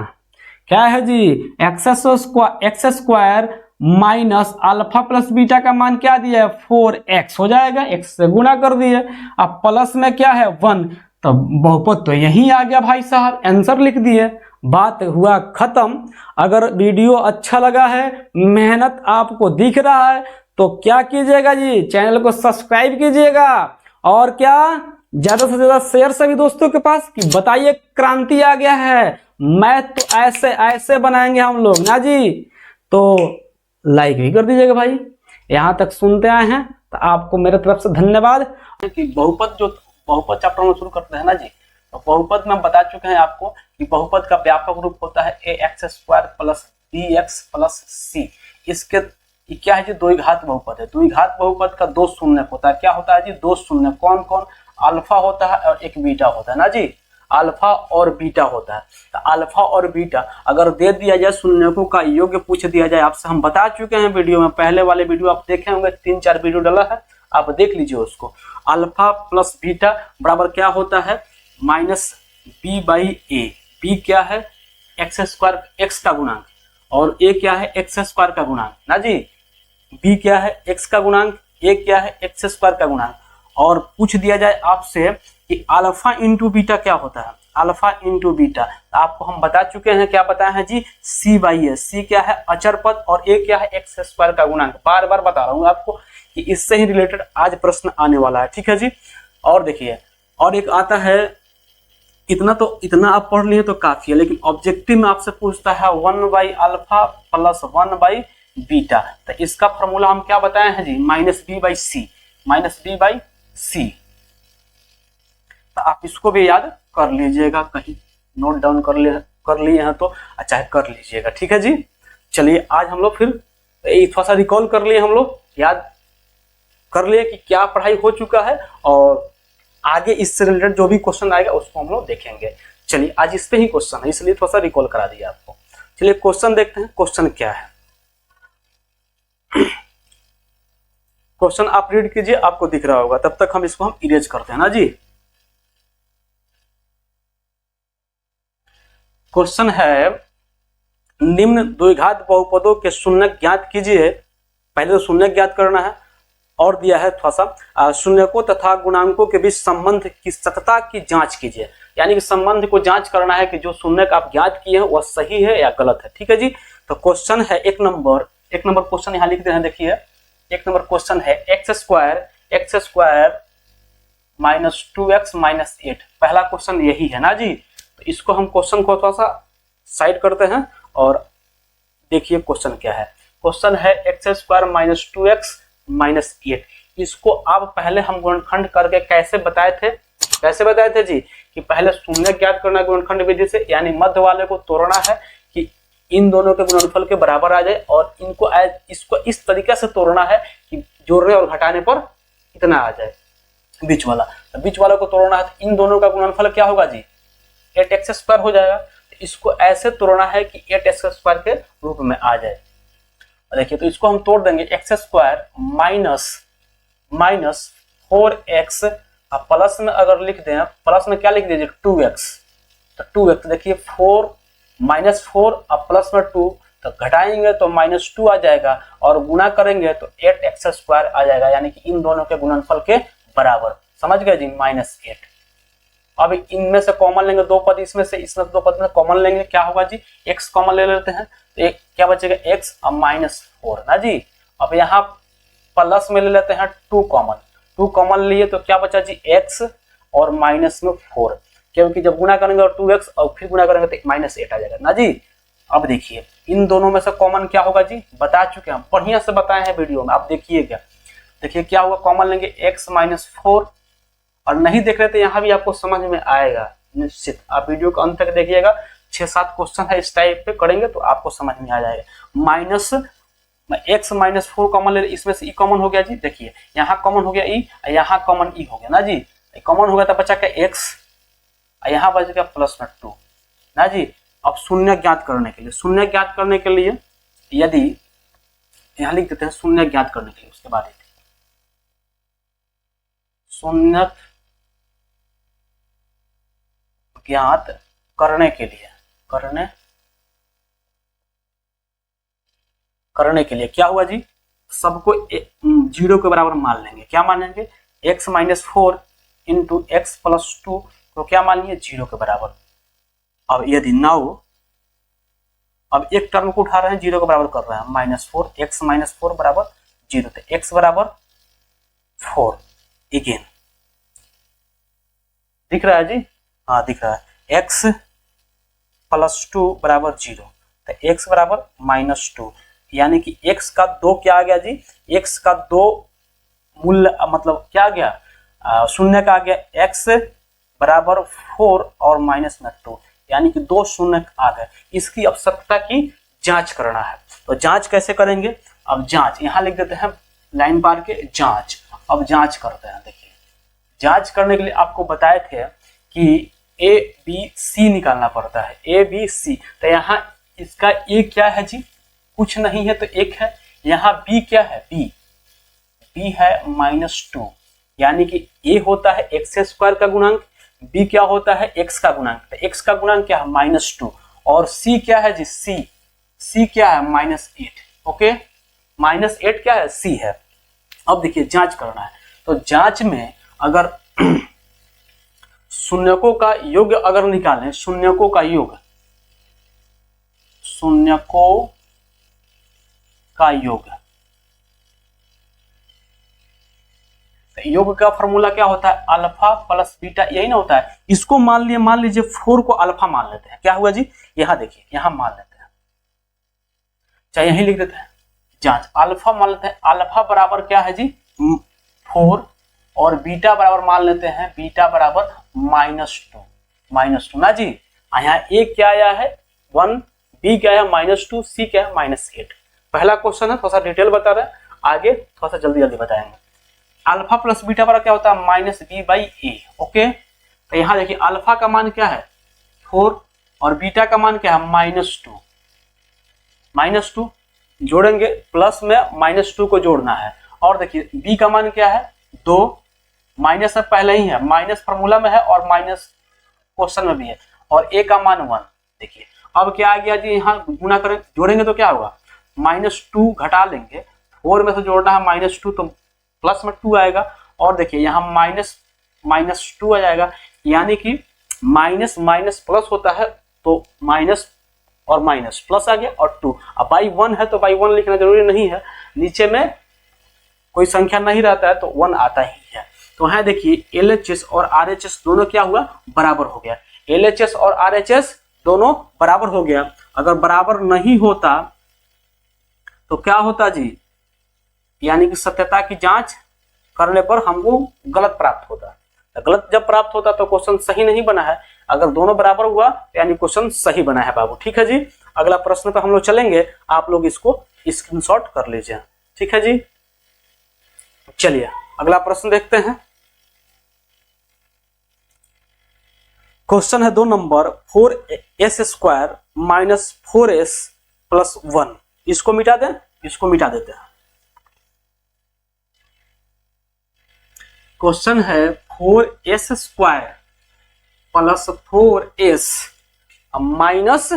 क्या है जी, x square minus alpha plus beta का मान क्या दिया है 4x हो जाएगा, x से गुणा कर दिए। अब प्लस में क्या है 1, तो बहुपद तो यही आ गया भाई साहब, आंसर लिख दिए, बात हुआ खत्म। अगर वीडियो अच्छा लगा है, मेहनत आपको दिख रहा है, तो क्या कीजिएगा जी, चैनल को सब्सक्राइब कीजिएगा और क्या ज्यादा से ज्यादा शेयर सभी दोस्तों के पास कि बताइए क्रांति आ गया है, मैथ तो ऐसे ऐसे बनाएंगे हम लोग ना जी। तो लाइक भी कर दीजिएगा भाई, यहां तक सुनते आए हैं तो आपको मेरे तरफ से धन्यवाद। कि बहुपद जो बहुपद चैप्टर में शुरू करते हैं ना जी, तो बहुपद में बता चुके हैं आपको कि बहुपद का व्यापक रूप होता है ax square plus bx plus c। इसके क्या है जी, द्विघात बहुपद है। द्विघात बहुपद का दो शून्यक होता है। क्या होता है जी, दो शून्यक। कौन कौन, अल्फा होता है और एक बीटा होता है ना जी, अल्फा और बीटा होता है। तो अल्फा और बीटा अगर दे दिया जाए, शून्यकों का योग्य पूछ दिया जाए आपसे, हम बता चुके हैं वीडियो में, पहले वाले वीडियो आप देखे होंगे, 3-4 वीडियो डाला है, आप देख लीजिए उसको। अल्फा प्लस बीटा बराबर क्या होता है, minus B by A. B क्या है, एक्स स्क्वायर एक्स का गुणांक, और ए क्या है, एक्स स्क्वायर का गुणांक ना जी। बी क्या है, एक्स का गुणांक, ए क्या है, एक्स स्क्वायर का गुणांक। और पूछ दिया जाए आपसे कि अल्फा इंटू बीटा क्या होता है, अल्फा इंटू बीटा, तो आपको हम बता चुके हैं, क्या बताया है जी, सी बाई ए। सी क्या है, अचर पद, और ए क्या है, एक्स स्क्वायर का गुणांक। बार बार बता रहा हूँ आपको कि इससे ही रिलेटेड आज प्रश्न आने वाला है, ठीक है जी। और देखिए, और एक आता है, इतना आप पढ़ लिए तो काफी है, लेकिन ऑब्जेक्टिव में आपसे पूछता है 1 by alpha plus 1 by beta. तो इसका फॉर्मूला हम क्या बताए हैं जी, minus B by c, minus B by c. तो आप इसको भी याद कर लीजिएगा, कहीं नोट डाउन कर लिए हैं तो अच्छा है, कर लीजिएगा, ठीक है जी। चलिए आज हम लोग फिर थोड़ा सा रिकॉल कर लिए, हम लोग याद कर लिए कि क्या पढ़ाई हो चुका है, और आगे इससे रिलेटेड जो भी क्वेश्चन आएगा उसको हम लोग देखेंगे। चलिए आज इस पे ही क्वेश्चन है, इसलिए थोड़ा सा रिकॉल करा दिया आपको। चलिए क्वेश्चन देखते हैं, क्वेश्चन क्या है। क्वेश्चन आप रीड कीजिए, आपको दिख रहा होगा, तब तक हम इसको हम इरेज करते हैं ना जी। क्वेश्चन है, निम्न द्विघात बहुपदों के शून्यक ज्ञात कीजिए। पहले तो शून्यक ज्ञात करना है, और दिया है थोड़ा सा, शून्यकों तथा गुणांकों के बीच संबंध की सतता की जांच कीजिए। यानी कि संबंध को जांच करना है कि जो शून्यक आप ज्ञात किए हैं वह सही है या गलत है, ठीक है जी। तो क्वेश्चन है एक नंबर क्वेश्चन यहाँ लिखते हैं, देखिए 1 नंबर क्वेश्चन है, x square minus 2x minus 8। पहला क्वेश्चन यही है ना जी। तो इसको हम क्वेश्चन को थोड़ा सा साइड करते हैं और देखिए क्वेश्चन क्या है। क्वेश्चन है x square minus 2x minus 8। इसको आप पहले हम गुणनखंड करके कैसे बताए थे जी, कि पहले शून्य ज्ञात करना गुणनखंड विधि से, यानी मध्य वाले को तोड़ना है कि इन दोनों के गुणनफल के बराबर आ जाए, और इसको इस तरीके से तोड़ना है कि जोड़ने और घटाने पर इतना आ जाए, बीच वाला को तोड़ना है। तो इन दोनों का गुणनफल क्या होगा जी, 8x स्क्वायर हो जाएगा। तो इसको ऐसे तोड़ना है कि 8x स्क्वायर के रूप में आ जाए। देखिए तो इसको हम तोड़ देंगे, x square minus 4x, plus में अगर लिख दें, प्लस में क्या लिख दीजिए 2x। तो 2x देखिए 4 माइनस 4 और प्लस में 2, तो घटाएंगे तो माइनस 2 आ जाएगा, और गुणा करेंगे तो 8x स्क्वायर आ जाएगा, यानी कि इन दोनों के गुणनफल के बराबर। समझ गए जी, माइनस 8। अब इनमें से कॉमन लेंगे दो पद, इसमें दो पद में कॉमन लेंगे, क्या होगा जी, x कॉमन ले लेते हैं, तो एक क्या बचेगा x और माइनस 4 ना जी। अब यहाँ प्लस में ले लेते हैं 2 कॉमन लिए, तो क्या बचा जी, x और माइनस में 4, क्योंकि जब गुना करेंगे और 2x और फिर गुना करेंगे तो माइनस 8 आ जाएगा ना जी। अब देखिए इन दोनों में से कॉमन क्या होगा जी, बता चुके हैं, बढ़िया से बताए हैं वीडियो में, आप देखिएगा। देखिए क्या हुआ, कॉमन लेंगे x माइनस 4, और नहीं देख रहे थे यहाँ भी आपको समझ में आएगा निश्चित, आप वीडियो को अंत तक देखिएगा, 6-7 क्वेश्चन है इस टाइप पे करेंगे तो आपको समझ में आ जाएगा। माइनस x माइनस 4 कॉमन ले, इसमें से e कॉमन हो गया जी, देखिए यहाँ कॉमन हो गया e, यहाँ कॉमन e हो गया ना जी, कॉमन हो गया तो बचा क्या x, यहाँ बच गया प्लस में 2 ना जी। अब शून्य ज्ञात करने के लिए, शून्य ज्ञात करने के लिए यदि यहाँ लिख देते हैं शून्य ज्ञात करने के लिए, उसके बाद शून्य ज्ञात करने के लिए, करने के लिए क्या हुआ जी, सबको 0 के बराबर मान लेंगे, क्या मानेंगे x minus 4 into x plus 2 को क्या मान लिए 0 के बराबर। अब यदि नाउ अब एक टर्म को उठा रहे हैं 0 के बराबर कर रहे हैं, माइनस 4 x माइनस 4 बराबर 0, तो x बराबर 4 अगेन दिख रहा है जी, हाँ दिख रहा है, x प्लस 2 बराबर 0, तो x बराबर माइनस 2, यानी कि x का 2 क्या आ गया जी, x का 2 मूल्य मतलब क्या आ गया, शून्य का आ गया x बराबर 4 और माइनस में 2, यानी कि 2 शून्य आ गए। इसकी आवश्यकता की जांच करना है, तो जांच कैसे करेंगे, अब जांच यहाँ लिख देते हैं लाइन बार के जांच। अब जांच करते हैं, देखिए जांच करने के लिए आपको बताए थे कि ए बी सी निकालना पड़ता है, ए बी सी, तो यहाँ इसका ए क्या है जी, कुछ नहीं है तो 1 है, यहाँ बी क्या है, बी है -2, यानी कि ए होता है एक्स स्क्वायर का गुणांक, बी क्या होता है एक्स का गुणांक, तो एक्स का गुणांक क्या है -2, और सी क्या है जी, सी क्या है -8, ओके, -8 क्या है, सी है। अब देखिए जांच करना है, तो जांच में अगर शून्यकों का योग अगर निकालें, शून्यकों का योग, शून्यकों का योग, योग का फॉर्मूला क्या होता है, अल्फा प्लस बीटा, यही ना होता है। इसको मान लीजिए 4 को अल्फा मान लेते हैं, क्या हुआ जी, यहाँ देखिए यहाँ मान लेते हैं, चाहे यही लिख देते हैं, जांच अल्फा मान लेते हैं, अल्फा बराबर क्या है जी 4, और बीटा बराबर मान लेते हैं, बीटा बराबर -2 ना जी। यहाँ ए क्या आया है 1, बी क्या है -2, सी क्या है -8। पहला क्वेश्चन है, थोड़ा सा डिटेल बता रहे हैं, आगे थोड़ा सा जल्दी बताएंगे। अल्फा प्लस बीटा बराबर क्या होता है -b/a, ओके। तो यहाँ देखिए अल्फा का मान क्या है 4 और बीटा का मान क्या है -2 जोड़ेंगे, प्लस में -2 को जोड़ना है, और देखिए b का मान क्या है 2, माइनस में पहले ही है, माइनस फार्मूला में है और माइनस क्वेश्चन में भी है, और a का मान 1। देखिए अब क्या आ गया जी, यहाँ गुना करें जोड़ेंगे तो क्या होगा -2 घटा लेंगे, 4 में से जोड़ना है -2 तो प्लस में 2 आएगा, और देखिए यहाँ -2 आ जाएगा, यानी कि माइनस माइनस प्लस होता है तो माइनस और माइनस प्लस आ गया, और 2। अब बाई 1 है तो बाई 1 लिखना जरूरी नहीं है, नीचे में कोई संख्या नहीं रहता है तो 1 आता ही है। तो यहाँ देखिए LHS और RHS दोनों क्या हुआ, बराबर हो गया, LHS और RHS दोनों बराबर हो गया। अगर बराबर नहीं होता तो क्या होता जी, यानी कि सत्यता की जांच करने पर हमको गलत प्राप्त होता है। गलत जब प्राप्त होता तो क्वेश्चन सही नहीं बना है, अगर दोनों बराबर हुआ तो यानी क्वेश्चन सही बना है बाबू। ठीक है जी, अगला प्रश्न पर हम लोग चलेंगे, आप लोग इसको स्क्रीनशॉट कर लीजिए। ठीक है जी, चलिए अगला प्रश्न देखते हैं। क्वेश्चन है 2 number, 4s² minus 4s plus 1, इसको मिटा दें, इसको मिटा देते हैं। क्वेश्चन है 4s² plus 4s minus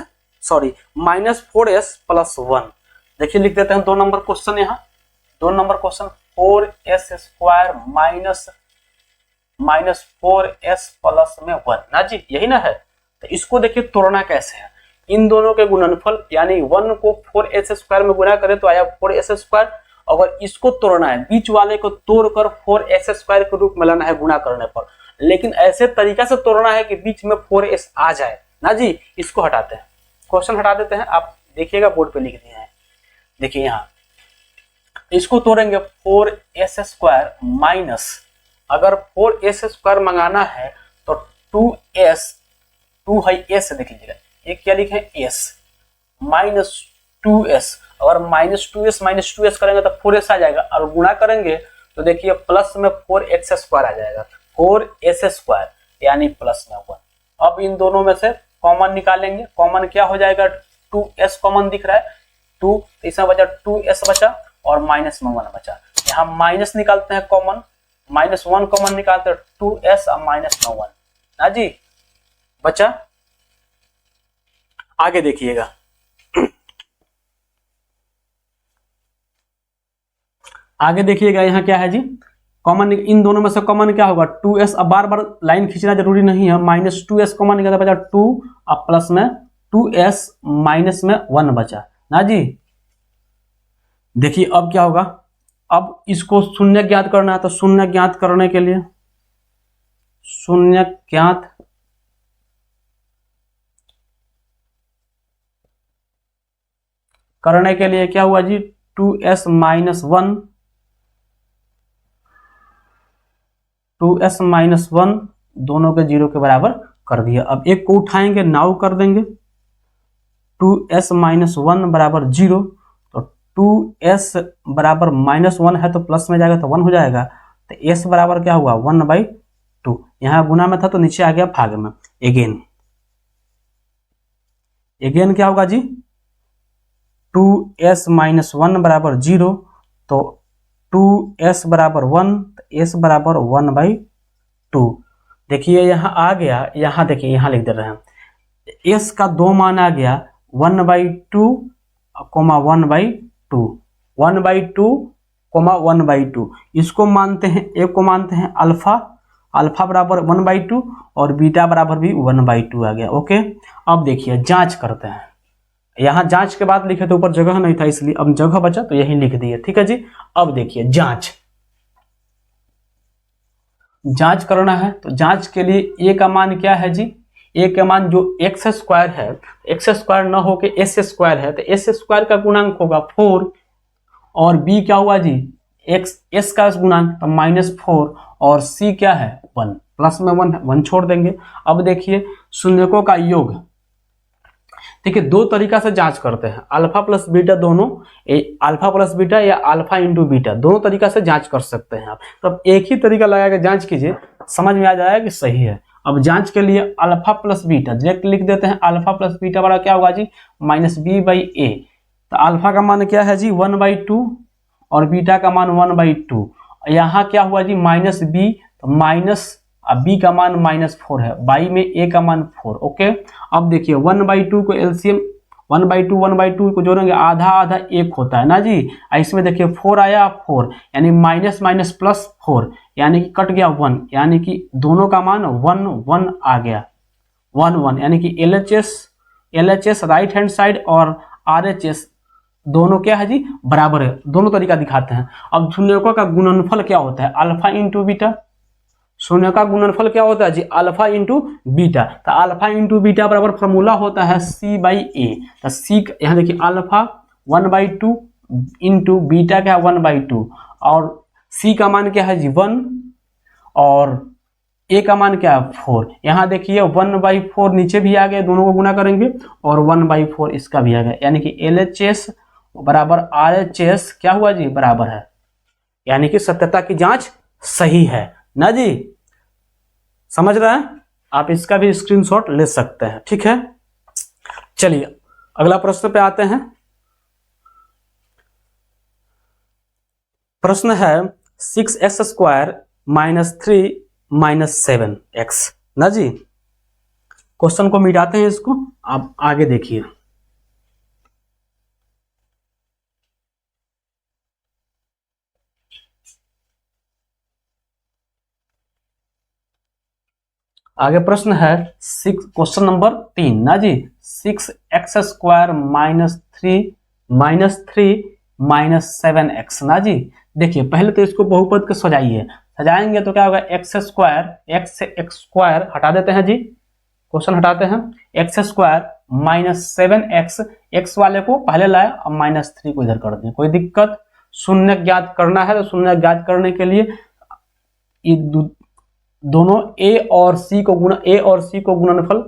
4s plus 1। देखिए लिख देते हैं 2 नंबर क्वेश्चन, यहाँ 2 number question 4s² minus 4s plus में 1 ना जी, यही ना है। तो इसको देखिए तोड़ना कैसे है, इन दोनों के गुणनफल यानी 1 को 4s² में गुना करें तो आया 4s², अगर इसको तोड़ना है बीच वाले को तोड़कर 4s² के रूप में लाना है गुना करने पर, लेकिन ऐसे तरीका से तोड़ना है कि बीच में 4s आ जाए ना जी। इसको हटाते हैं, क्वेश्चन हटा देते हैं, आप देखिएगा बोर्ड पे लिख दिए हैं। देखिए यहाँ इसको तोड़ेंगे 4s² माइनस, अगर 4s² मंगाना है तो 2s, 2 है s, देख लीजिएगा एक क्या लिखे s माइनस 2s, अगर -2s करेंगे तो 4s आ जाएगा, और गुणा करेंगे तो देखिए प्लस में 4x² आ जाएगा, 4s² यानी प्लस में 1। अब इन दोनों में से कॉमन निकालेंगे, कॉमन क्या हो जाएगा, 2s कॉमन दिख रहा है, 2 तो इसमें बचा 2s बचा और माइनस में 1 बचा, यहाँ माइनस निकालते हैं कॉमन, -1 कॉमन निकालते हैं 2s और माइनस में 1 ना जी बचा। आगे देखिएगा, आगे देखिएगा यहाँ क्या है जी, कॉमन इन दोनों में से कॉमन क्या होगा 2s, अब बार बार लाइन खींचना जरूरी नहीं है, -2s कॉमन निकालता बचा 2 और प्लस में 2s माइनस में 1 बचा ना जी। देखिए अब क्या होगा, अब इसको शून्य ज्ञात करना है, तो शून्य ज्ञात करने के लिए, शून्य ज्ञात करने के लिए क्या हुआ जी, 2s माइनस 1, 2s माइनस 1 दोनों के 0 के बराबर कर दिया। अब एक को उठाएंगे, नाउ कर देंगे 2s माइनस 1 बराबर 0, तो 2s बराबर -1 है तो प्लस में जाएगा तो 1 हो जाएगा, तो s बराबर क्या हुआ 1/2, यहाँ गुना में था तो नीचे आ गया भाग में। एगेन क्या होगा जी, 2s माइनस 1 बराबर 0, तो 2s बराबर 1, तो s बराबर 1/2। देखिए यहाँ आ गया, यहाँ देखिए यहाँ लिख दे रहे हैं, s का 2 मान आ गया 1/2, 1/2, 1/2, 1/2। इसको मानते हैं, एक को मानते हैं अल्फा, अल्फा बराबर 1/2 और बीटा बराबर भी 1/2 आ गया। ओके, अब देखिए जांच करते हैं, यहाँ जांच के बाद लिखे तो ऊपर जगह नहीं था इसलिए अब जगह बचा तो यही लिख दिए, ठीक है जी। अब देखिए जांच, जांच करना है तो जांच के लिए a का मान क्या है जी, a का मान जो x² है, x² न हो के s² है, तो s² का गुणांक होगा 4, और b क्या हुआ जी s का गुणांक तो -4, और c क्या है 1, प्लस में 1 छोड़ देंगे। अब देखिए शून्यकों का योग, देखिए दो तरीका से जांच करते हैं, अल्फा प्लस बीटा दोनों, अल्फा प्लस बीटा या अल्फा इंटू बीटा, दोनों तरीका से जांच कर सकते हैं आप। तो अब एक ही तरीका लगा के जांच कीजिए, समझ में आ जाएगा कि सही है। अब जांच के लिए अल्फा प्लस बीटा डायरेक्ट लिख देते हैं, अल्फा प्लस बीटा बड़ा क्या होगा जी -b/a, तो अल्फा का मान क्या है जी 1/2 और बीटा का मान 1/2, यहाँ क्या हुआ जी -b, तो माइनस b का मान -4 है, बाई में a का मान 4। ओके, अब देखिए 1/2 को एलसीएम 1/2 को जोड़ेंगे, आधा आधा 1 होता है ना जी, इसमें देखिए 4 आया 4, यानी माइनस माइनस प्लस 4, यानी कि कट गया 1, यानी कि दोनों का मान 1 1 आ गया, 1 1, यानी कि LHS राइट हैंड साइड और RHS दोनों क्या है जी बराबर है। दोनों तरीका दिखाते हैं। अब शून्यकों का गुणनफल क्या होता है, अल्फा इंटू बीटा, शून्य का गुणनफल क्या होता है जी अल्फा इंटू बीटा, तो अल्फा इंटू बीटा बराबर फॉर्मूला होता है c/a, तो c यहाँ देखिए अल्फा 1/2 इंटू बीटा क्या 1/2, और c का मान क्या है जी 1 और a का मान क्या है 4, यहाँ देखिए 1/4 नीचे भी आ गया, दोनों को गुना करेंगे और 1/4 इसका भी आ गया, यानी कि LHS बराबर RHS क्या हुआ जी बराबर है, यानी कि सत्यता की जांच सही है ना जी, समझ रहे हैं आप, इसका भी स्क्रीनशॉट ले सकते हैं, ठीक है। चलिए अगला प्रश्न पे आते हैं। प्रश्न है 6x² -3 -7x ना जी, क्वेश्चन को मिटाते हैं इसको, आप आगे देखिए। आगे प्रश्न है क्वेश्चन नंबर 3 ना जी, 6x² -3 -7x ना जी। देखिए पहले तो इसको बहुपद के सजाइए, सजाएंगे तो क्या होगा x से x² हटा देते हैं जी, क्वेश्चन हटाते हैं, x² -7x, x वाले को पहले लाए और -3 को इधर कर दें, कोई दिक्कत शून्य ज्ञात करना है, तो शून्य ज्ञात करने के लिए ये दोनों ए और सी को गुणनफल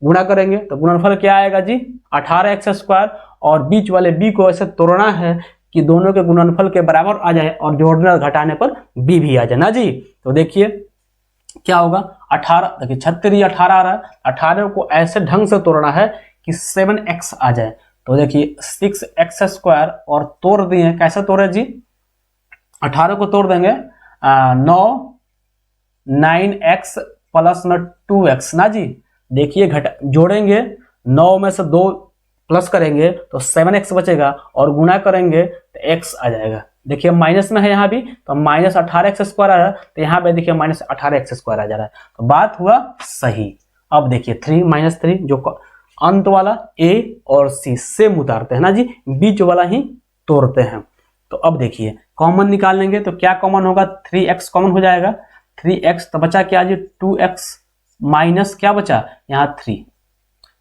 गुणा करेंगे, तो गुणनफल क्या आएगा जी 18x², और बीच वाले b को ऐसे तोड़ना है कि दोनों के गुणनफल के बराबर आ जाए और जोड़ने और घटाने पर b भी आ जाए ना जी। तो देखिए क्या होगा 18, देखिए 36 18 आ रहा है, 18 को ऐसे ढंग से तोड़ना है कि 7x आ जाए। तो देखिए 6x² और तोड़ दिए, कैसे तोड़े जी 18 को तोड़ देंगे 9x प्लस में 2x ना जी। देखिए जोड़ेंगे 9 में से 2 प्लस करेंगे तो 7x बचेगा और गुणा करेंगे तो x आ जाएगा। देखिए माइनस में है यहाँ भी, तो माइनस 18x² आ रहा है, तो यहाँ पे देखिए माइनस 18x² आ जा रहा है, तो बात हुआ सही। अब देखिए 3 - 3 जो अंत वाला a और c सेम उतारते हैं ना जी, बीच वाला ही तोड़ते हैं। तो अब देखिए कॉमन निकाल लेंगे, तो क्या कॉमन होगा 3x कॉमन हो जाएगा, 3x तो बचा क्या जी 2x माइनस क्या बचा यहाँ 3।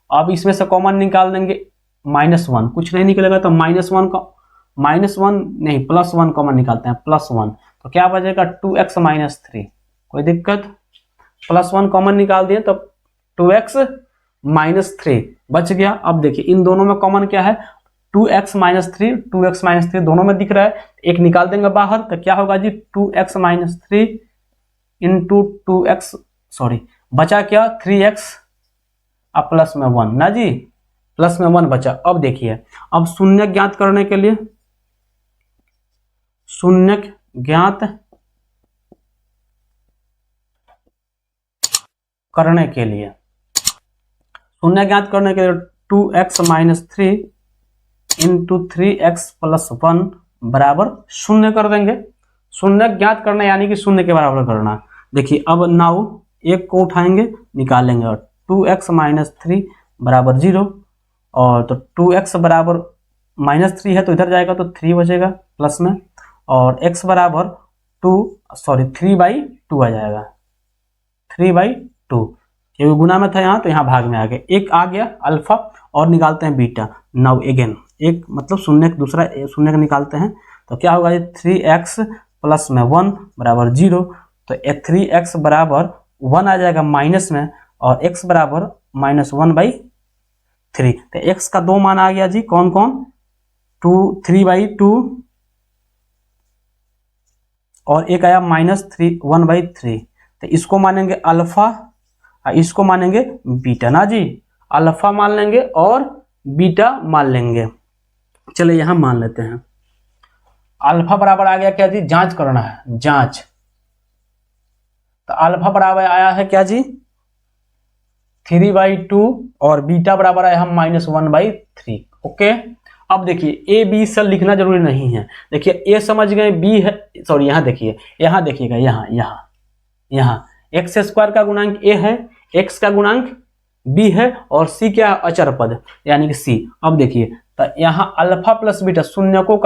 अब इसमें से कॉमन निकाल देंगे -1, कुछ नहीं निकलेगा तो -1 का +1 कॉमन निकालते हैं +1, तो क्या बचेगा 2x - 3। कोई दिक्कत, +1 कॉमन निकाल दिए तो 2x - 3 बच गया। अब देखिए इन दोनों में कॉमन क्या है 2x - 3 दोनों में दिख रहा है, एक निकाल देंगे बाहर तो क्या होगा जी 2x - 3 इंटू 2x बचा क्या 3x अब प्लस में 1 ना जी, प्लस में 1 बचा। अब देखिए अब शून्य ज्ञात करने के लिए शून्य ज्ञात करने के लिए 2x - 3 इंटू 3x + 1 बराबर शून्य कर देंगे। शून्य ज्ञात करना यानी कि शून्य के बराबर करना। देखिए अब नाउ एक को उठाएंगे निकालेंगे, और 2x - 3 बराबर 0, और तो 2x बराबर -3 है तो इधर जाएगा तो 3 बचेगा प्लस में, और x बराबर 3/2 आ जाएगा, 3/2 क्योंकि गुना में था यहाँ तो यहाँ भाग में आ गया। एक आ गया अल्फा और निकालते हैं बीटा। नाउ अगेन एक मतलब शून्य दूसरा शून्य का निकालते हैं, तो क्या होगा ये 3x प्लस में 1 बराबर 0, तो 3x बराबर 1 आ जाएगा माइनस में, और x बराबर -1/3। तो x का 2 मान आ गया जी, कौन कौन 3/2 और एक आया -1/3। तो इसको मानेंगे अल्फा, इसको मानेंगे बीटा ना जी, अल्फा मान लेंगे और बीटा मान लेंगे। चलिए यहां मान लेते हैं अल्फा बराबर आ गया क्या जी, जांच करना है जांच, तो अल्फा बराबर आया है क्या जी 3/2 और बीटा बराबर आया हम -1/3। ओके अब देखिए ए बी से लिखना जरूरी नहीं है, देखिए ए समझ गए, बी है सॉरी यहाँ देखिए, यहाँ देखिएगा यहाँ x² का गुणांक a है, x का गुणांक b है, और c क्या अचर पद यानी कि c। अब देखिए तो यहाँ अल्फा प्लस बीटा शून्यकों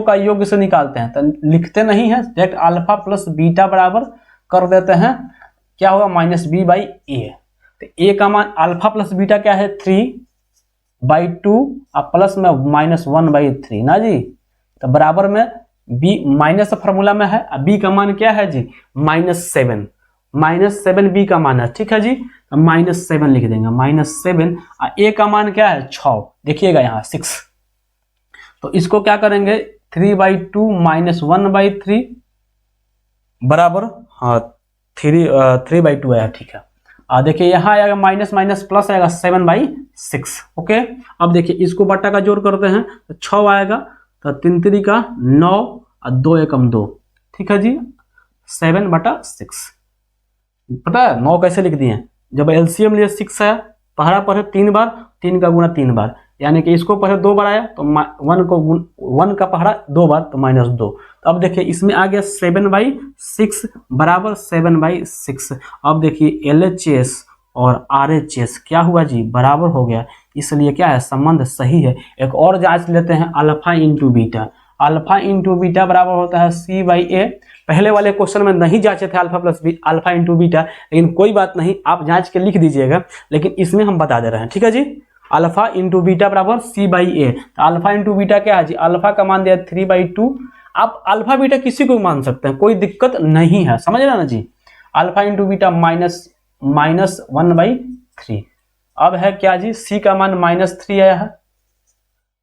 का योग से निकालते हैं, तो लिखते नहीं है डायरेक्ट अल्फा प्लस बीटा बराबर कर देते हैं, क्या होगा -b/a। तो a का मान अल्फा प्लस बीटा क्या है 3/2 और प्लस में -1/3 ना जी, तो बराबर में b माइनस फॉर्मूला में है, b का मान क्या है जी -7 b का मान है, ठीक है जी, -7 लिख देंगे -7, और a का मान क्या है 6, देखिएगा यहाँ 6, तो इसको क्या करेंगे 3/2 -1/3 बराबर 3/2 आया, ठीक है। देखिए यहाँ आएगा माइनस माइनस प्लस आएगा 7/6। ओके अब देखिए इसको बट्टा का जोड़ करते हैं तो 6 आएगा, तो 3 3 का 9 और 2 एकम 2, ठीक है जी 7/6। पता है 9 कैसे लिख दिए, जब एलसीएम लिए 6 आया, पहला पढ़े 3 बार, 3 का गुना 3 बार, यानी कि इसको पढ़े 2 बार आया तो 1 का पढ़ा 2 बार तो -2। तो अब देखिए इसमें आ गया 7/6 बराबर 7/6। अब देखिए LHS और RHS क्या हुआ जी बराबर हो गया, इसलिए क्या है संबंध सही है। एक और जांच लेते हैं alpha into beta, alpha into beta बराबर होता है C/A। पहले वाले क्वेश्चन में नहीं जांचे थे अल्फा इंटू बीटा, लेकिन कोई बात नहीं, आप जांच के लिख दीजिएगा, लेकिन इसमें हम बता दे रहे हैं, ठीक है जी। अल्फा इंटू बीटा बराबर C/A। तो अल्फा इंटू बीटा क्या है जी, अल्फा का मान दिया 3/2। आप अल्फा बीटा किसी को मान सकते हैं, कोई दिक्कत नहीं है, समझ रहे ना जी। Alpha into beta minus 1/3। अब है क्या जी, C का मान -3 आया है।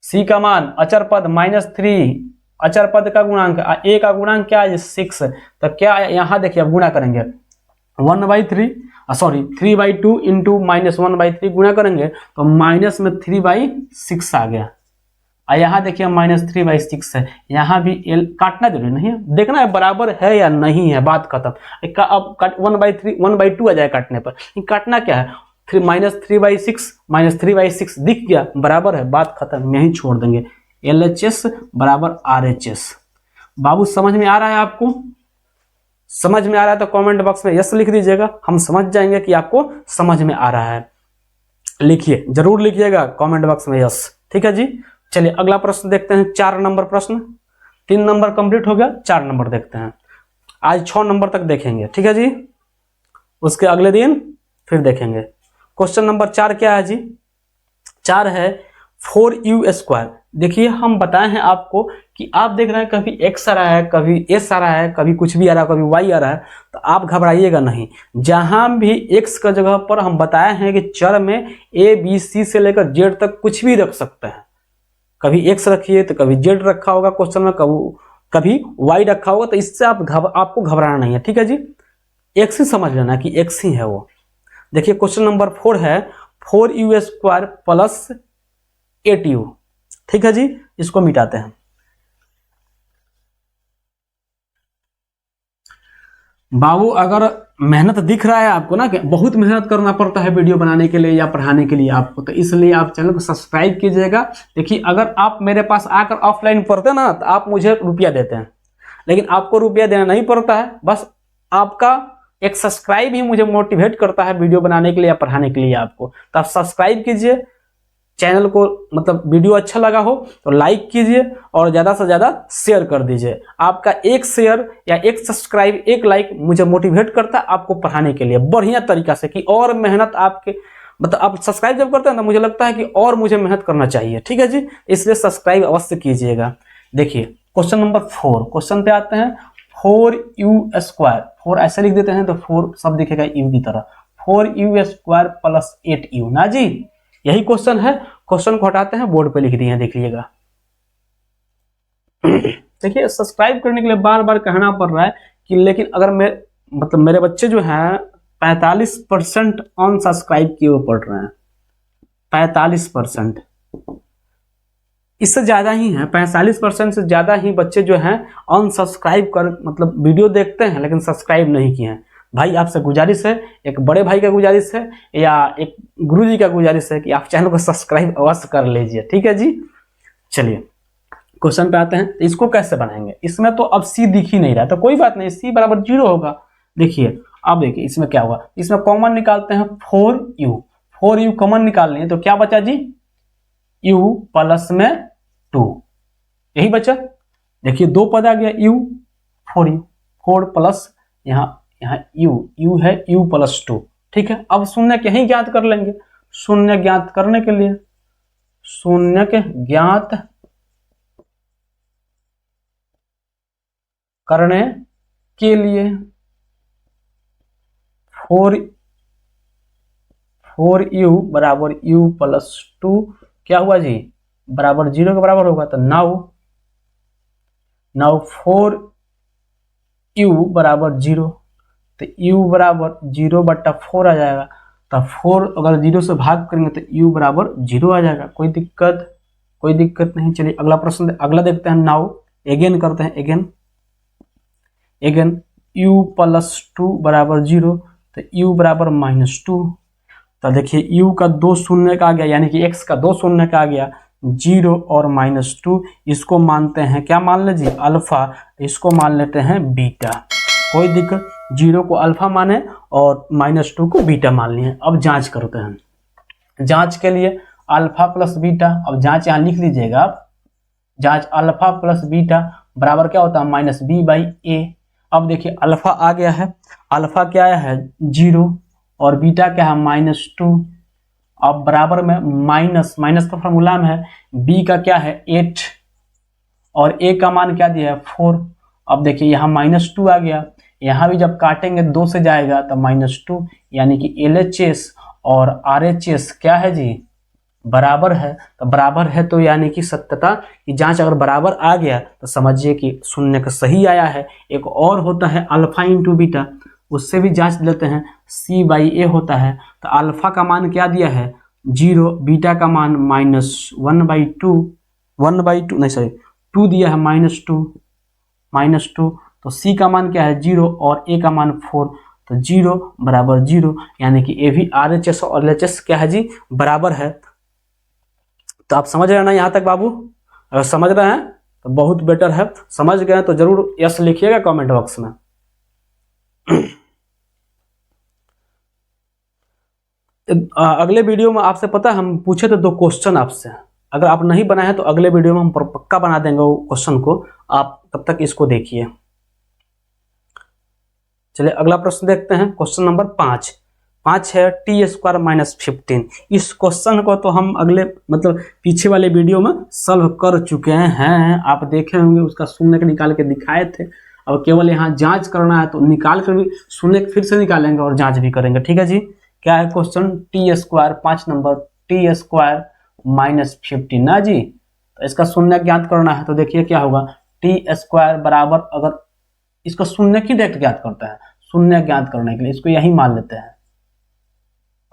C का मान अचर पद -3, अचर पद का गुणांक A का गुणांक क्या है 6। तो क्या यहाँ देखिए अब गुणा करेंगे 3/2 इंटू -1/3 गुणा करेंगे तो माइनस में 3/6 आ गया। और यहाँ देखिए -3/6 है, यहाँ भी L काटना जरूरी नहीं है, देखना है बराबर है या नहीं है, बात खत्म। अब 1/2 आ जाए काटने पर, काटना क्या है -3/6 दिख गया, बराबर है, बात खत्म, यहीं छोड़ देंगे। LHS बराबर RHS। बाबू समझ में आ रहा है आपको? समझ में आ रहा है तो कमेंट बॉक्स में यस लिख दीजिएगा, हम समझ जाएंगे कि आपको समझ में आ रहा है। लिखिए, जरूर लिखिएगा कमेंट बॉक्स में यस, ठीक है जी। चलिए अगला प्रश्न देखते हैं, 4 नंबर प्रश्न। 3 नंबर कंप्लीट हो गया, 4 नंबर देखते हैं। आज 6 नंबर तक देखेंगे, ठीक है जी, उसके अगले दिन फिर देखेंगे। क्वेश्चन नंबर 4 क्या है जी, 4 है 4u²। देखिए हम बताए हैं आपको कि आप देख रहे हैं कभी x आ रहा है, कभी s आ रहा है, कभी कुछ भी आ रहा है, कभी y आ रहा है, तो आप घबराइएगा नहीं। जहां भी x का जगह पर हम बताए हैं कि चर में a b c से लेकर z तक कुछ भी रख सकते हैं। कभी x रखिए तो कभी z रखा होगा क्वेश्चन में, कभी y रखा होगा, तो इससे आपको घबराना नहीं है, ठीक है जी। x ही समझ लेना कि x ही है वो। देखिए क्वेश्चन नंबर 4 है 4u² प्लस 8u, ठीक है जी। इसको मिटाते हैं। बाबू अगर मेहनत दिख रहा है आपको ना कि बहुत मेहनत करना पड़ता है वीडियो बनाने के लिए या पढ़ाने के लिए आपको, तो इसलिए आप चैनल को सब्सक्राइब कीजिएगा। देखिए अगर आप मेरे पास आकर ऑफलाइन पढ़ते ना तो आप मुझे रुपया देते हैं, लेकिन आपको रुपया देना नहीं पड़ता है, बस आपका एक सब्सक्राइब ही मुझे मोटिवेट करता है वीडियो बनाने के लिए या पढ़ाने के लिए आपको। तो आप सब्सक्राइब कीजिए चैनल को, मतलब वीडियो अच्छा लगा हो तो लाइक कीजिए और ज़्यादा से ज़्यादा शेयर कर दीजिए। आपका एक शेयर या एक सब्सक्राइब, एक लाइक मुझे मोटिवेट करता है आपको पढ़ाने के लिए बढ़िया तरीका से, कि और मेहनत आपके, मतलब आप सब्सक्राइब जब करते हैं ना मुझे लगता है कि और मुझे मेहनत करना चाहिए, ठीक है जी। इसलिए सब्सक्राइब अवश्य कीजिएगा। देखिए क्वेश्चन नंबर 4, क्वेश्चन पे आते हैं। 4u², 4 ऐसे लिख देते हैं तो 4 सब दिखेगा u की तरह, 4u² प्लस 8u ना जी, यही क्वेश्चन है। क्वेश्चन को हटाते हैं, बोर्ड पे लिख दिए हैं, देखिएगा। देखिए सब्सक्राइब करने के लिए बार बार कहना पड़ रहा है कि, लेकिन अगर मेरे बच्चे जो हैं 45% अनसब्सक्राइब किए हुए पढ़ रहे हैं, 45%, इससे ज्यादा ही है, 45% से ज्यादा ही बच्चे जो हैं अनसब्सक्राइब कर, मतलब वीडियो देखते हैं लेकिन सब्सक्राइब नहीं किए हैं। भाई आपसे गुजारिश है, एक बड़े भाई का गुजारिश है या एक गुरुजी का गुजारिश है कि आप चैनल को सब्सक्राइब अवश्य कर लीजिए, ठीक है जी। चलिए क्वेश्चन पे आते हैं। तो इसको कैसे बनाएंगे, इसमें तो अब c दिख ही नहीं रहा, तो कोई बात नहीं, c बराबर 0 होगा। देखिए अब देखिए इसमें क्या होगा, इसमें कॉमन निकालते हैं 4u कॉमन निकाल लें तो क्या बचा जी, u प्लस में 2, यही बचा। देखिए 2 पद आ गया u, 4u, 4 प्लस यहाँ u है u प्लस 2, ठीक है। अब शून्य के यहीं ज्ञात कर लेंगे। शून्य ज्ञात करने के लिए, शून्य के ज्ञात करने के लिए 4u बराबर u प्लस 2 क्या हुआ जी, बराबर 0 के बराबर होगा। तो नाउ 4u बराबर 0, तो u बराबर 0/4 आ जाएगा। तो 4 अगर 0 से भाग करेंगे तो u बराबर 0 आ जाएगा। कोई दिक्कत नहीं। चलिए अगला प्रश्न, अगला देखते हैं। नाउ अगेन करते हैं, अगेन u प्लस 2 बराबर 0, तो u बराबर -2। तो देखिए u का 2 शून्य का आ गया, यानी कि x का 2 शून्य का आ गया, 0 और -2। इसको मानते हैं, क्या मान लीजिए, अल्फा, इसको मान लेते हैं बीटा। कोई दिक्कत, 0 को अल्फा माने और -2 को बीटा मान लिए। अब जांच करते हैं। जांच के लिए अल्फा प्लस बीटा, अब जांच यहाँ लिख लीजिएगा आप, जांच अल्फा प्लस बीटा बराबर क्या होता है, -b/a। अब देखिए अल्फा आ गया है, अल्फा क्या है 0 और बीटा क्या है -2। अब बराबर में माइनस, माइनस का फॉर्मूला में है b का क्या है 8 और a का मान क्या दिया है 4। अब देखिए यहाँ -2 आ गया, यहाँ भी जब काटेंगे 2 से जाएगा तो -2, यानी कि LHS और RHS क्या है जी बराबर है। तो बराबर है तो यानी कि सत्यता की जांच अगर बराबर आ गया तो समझिए कि शून्य का सही आया है। एक और होता है अल्फा इंटू बीटा, उससे भी जांच लेते हैं, C/A होता है। तो अल्फा का मान क्या दिया है 0, बीटा का मान -1/2 नहीं सॉरी 2 दिया है -2, तो C का मान क्या है 0 और A का मान 4, तो 0 बराबर 0, यानी कि A भी RHS और LHS क्या है जी बराबर है। तो आप समझ रहे हैं ना यहाँ तक बाबू? अगर समझ रहे हैं तो बहुत बेटर है, समझ गए तो जरूर यस लिखिएगा कमेंट बॉक्स में। अगले वीडियो में आपसे पता है हम पूछे थे 2 क्वेश्चन आपसे, अगर आप नहीं बनाए हैं तो अगले वीडियो में हम पक्का बना देंगे वो क्वेश्चन को, आप तब तक इसको देखिए। चलिए अगला प्रश्न देखते हैं, क्वेश्चन नंबर 5 है t² - 15। इस क्वेश्चन को तो हम अगले मतलब पीछे वाले वीडियो में सॉल्व कर चुके हैं, आप देखे होंगे, उसका शून्य के निकाल के दिखाए थे। अब केवल यहाँ जांच करना है तो निकाल कर भी शून्य फिर से निकालेंगे और जांच भी करेंगे, ठीक है जी। क्या है क्वेश्चन t² 5 नंबर t² - 15 ना जी। तो इसका शून्य ज्ञात करना है, तो देखिए क्या होगा t² बराबर, अगर इसको शून्य की डायरेक्ट ज्ञात करता है, शून्य ज्ञात करने के लिए इसको यही मान लेते हैं।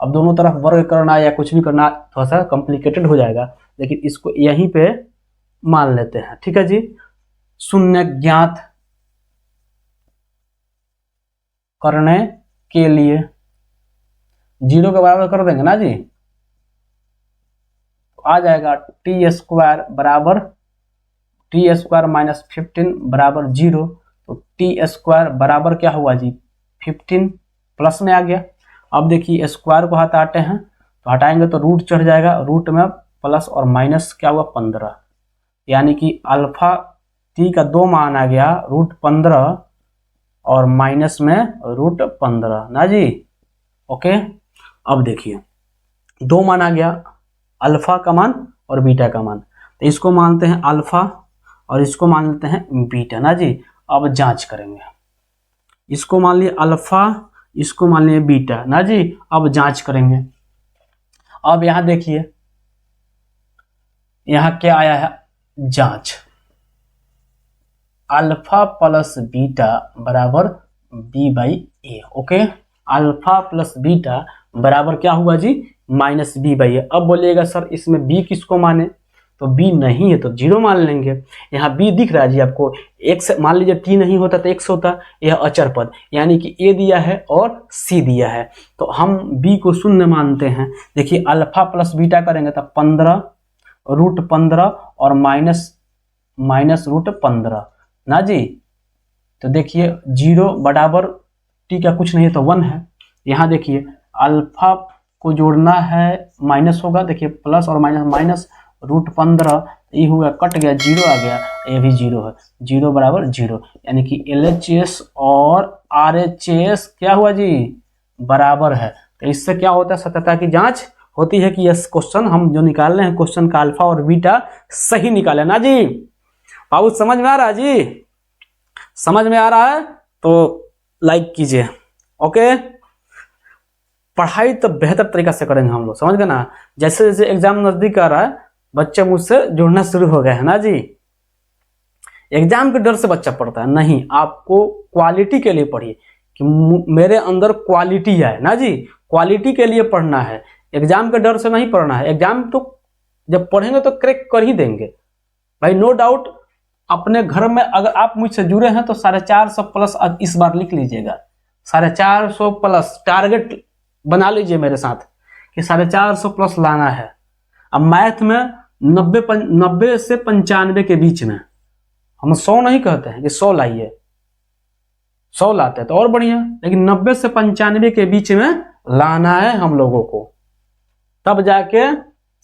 अब दोनों तरफ वर्ग करना या कुछ भी करना थोड़ा सा कॉम्प्लिकेटेड हो जाएगा, लेकिन इसको यहीं पे मान लेते हैं, ठीक है जी। शून्य ज्ञात करने के लिए 0 के बराबर कर देंगे ना जी, तो आ जाएगा t² बराबर t² - 15 बराबर 0। तो t² बराबर क्या हुआ जी 15, प्लस में आ गया। अब देखिए स्क्वायर को हटाते हैं, तो हटाएंगे तो रूट चढ़ जाएगा, रूट में प्लस और माइनस क्या हुआ 15, यानी कि अल्फा t का 2 मान आ गया √15 और माइनस में √15 ना जी। ओके, अब देखिए 2 मान आ गया, अल्फा का मान और बीटा का मान, तो इसको मानते हैं अल्फा और इसको मान लेते हैं बीटा ना जी। अब जांच करेंगे, इसको मान लिए अल्फा, इसको मान लिए बीटा ना जी। अब जांच करेंगे। अब यहां देखिए यहां क्या आया है जांच, अल्फा प्लस बीटा बराबर b/a। Okay, alpha plus beta बराबर क्या हुआ जी -b/a। अब बोलिएगा सर इसमें b किसको माने, तो b नहीं है तो 0 मान लेंगे। यहाँ b दिख रहा है जी आपको, x मान लीजिए t नहीं होता तो x होता, यह अचर पद, यानी कि a दिया है और c दिया है, तो हम b को शून्य मानते हैं। देखिए अल्फा प्लस बीटा करेंगे तो 15 √15 और माइनस √15 ना जी। तो देखिए 0 बराबर t का कुछ नहीं है तो 1 है। यहाँ देखिए अल्फा को जोड़ना है माइनस होगा, देखिए प्लस और माइनस √15, ये हुआ कट गया 0 आ गया, ये भी 0 है, 0 बराबर 0, यानी कि LHS और RHS क्या हुआ जी बराबर है। तो इससे क्या होता है सत्यता की जांच होती है कि यस क्वेश्चन हम जो निकाल रहे हैं क्वेश्चन का अल्फा और बीटा सही निकाले ना जी। बाबू समझ में आ रहा है जी? समझ में आ रहा है तो लाइक कीजिए। ओके, पढ़ाई तो बेहतर तरीका से करेंगे हम लोग, समझ गए ना। जैसे जैसे एग्जाम नजदीक आ रहा है बच्चे मुझसे जुड़ना शुरू हो गए हैं ना जी। एग्जाम के डर से बच्चा पढ़ता है नहीं, आपको क्वालिटी के लिए पढ़िए कि मेरे अंदर क्वालिटी है ना जी, क्वालिटी के लिए पढ़ना है, एग्जाम के डर से नहीं पढ़ना है। एग्जाम तो जब पढ़ेंगे तो क्रैक कर ही देंगे भाई, नो डाउट। अपने घर में अगर आप मुझसे जुड़े हैं तो 450 प्लस इस बार लिख लीजिएगा, 450 प्लस टारगेट बना लीजिए मेरे साथ कि 450 प्लस लाना है। अब मैथ में 90 से 95 के बीच में, हम 100 नहीं कहते हैं कि 100 लाइए, 100 लाते हैं तो और बढ़िया, लेकिन 90 से 95 के बीच में लाना है हम लोगों को, तब जाके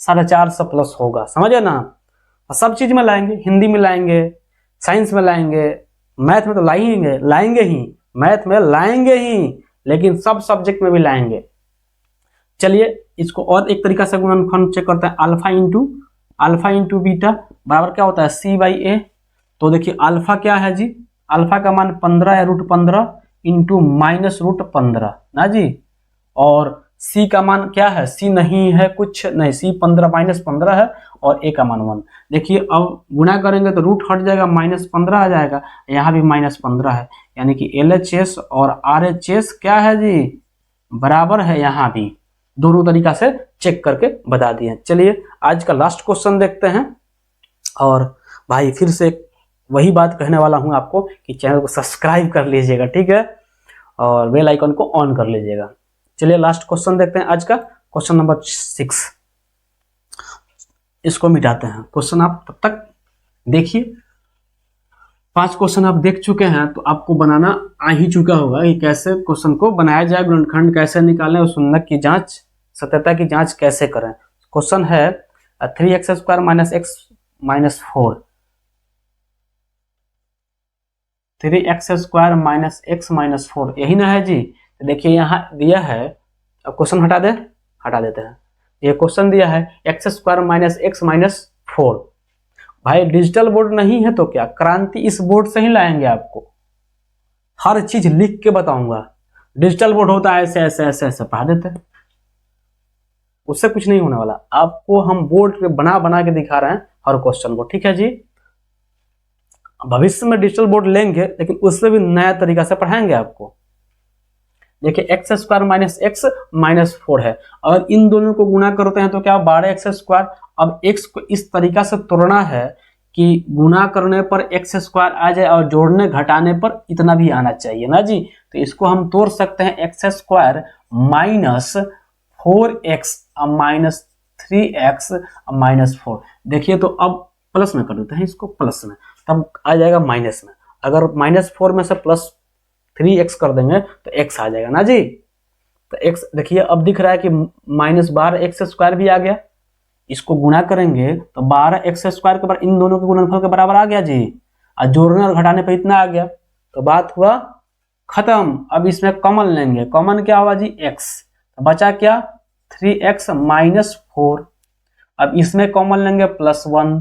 450 प्लस होगा, समझे ना। सब चीज में लाएंगे, हिंदी में लाएंगे, साइंस में लाएंगे, मैथ में तो लाएंगे ही, मैथ में लाएंगे ही, लेकिन सब सब्जेक्ट में भी लाएंगे। चलिए इसको और एक तरीका से गुणनखंड चेक करते हैं, अल्फा इंटू बीटा बराबर क्या होता है C/A। तो देखिए अल्फा क्या है जी, अल्फा का मान 15 है √15 इंटू -√15 ना जी, और C का मान क्या है, C नहीं है कुछ नहीं, C 15 -15 है और A का मान 1। देखिए अब गुणा करेंगे तो रूट हट जाएगा, -15 आ जाएगा, यहाँ भी -15 है, यानी कि LHS और RHS क्या है जी, बराबर है। यहाँ भी दोनों तरीका से चेक करके बता दिए। चलिए आज का लास्ट क्वेश्चन देखते हैं। और भाई फिर से वही बात कहने वाला हूं आपको कि चैनल को सब्सक्राइब कर लीजिएगा, ठीक है, और बेल आइकन को ऑन कर लीजिएगा। चलिए लास्ट क्वेश्चन देखते हैं आज का, क्वेश्चन नंबर 6। इसको मिटाते हैं। क्वेश्चन आप तब तक देखिए, 5 क्वेश्चन आप देख चुके हैं तो आपको बनाना आ ही चुका होगा कि कैसे क्वेश्चन को बनाया जाए, गुणनखंड कैसे निकालें और शून्यक की जांच, सत्यता की जांच कैसे करें। क्वेश्चन है 3x² - x - 4, 3x² - x - 4 यही ना है जी। तो देखिए यहाँ दिया है, अब क्वेश्चन हटा देते हैं। ये क्वेश्चन दिया है x² - x - 4। भाई डिजिटल बोर्ड नहीं है तो क्या, क्रांति इस बोर्ड से ही लाएंगे, आपको हर चीज लिख के बताऊंगा। डिजिटल बोर्ड होता है ऐसे ऐसे ऐसे ऐसे पढ़ा देते हैं, उससे कुछ नहीं होने वाला। आपको हम बोर्ड पे बना बना के दिखा रहे हैं हर क्वेश्चन को, ठीक है जी। भविष्य में डिजिटल बोर्ड लेंगे लेकिन उससे भी नया तरीका से पढ़ाएंगे आपको। देखिए x² - x - 4 है, अगर इन दोनों को गुणा करते हैं तो क्या 12x²। अब x को इस तरीका से तोड़ना है कि गुणा करने पर x² आ जाए और जोड़ने घटाने पर इतना भी आना चाहिए ना जी। तो इसको हम तोड़ सकते हैं, x² - 4x - 3x - 4। देखिए तो अब प्लस में कर देते हैं इसको, प्लस में तब आ जाएगा माइनस में। अगर -4 में से +3x कर देंगे तो x आ जाएगा ना जी। तो x देखिए अब दिख रहा है कि -12x² भी आ गया। इसको गुणा करेंगे तो 12x² के बाद इन दोनों के गुणनफल के बराबर आ गया जी, और जोड़ने और घटाने पर इतना आ गया, तो बात हुआ खत्म। अब इसमें कॉमन लेंगे, कॉमन क्या हुआ जी x, तो बचा क्या 3x - 4। अब इसमें कॉमन लेंगे +1,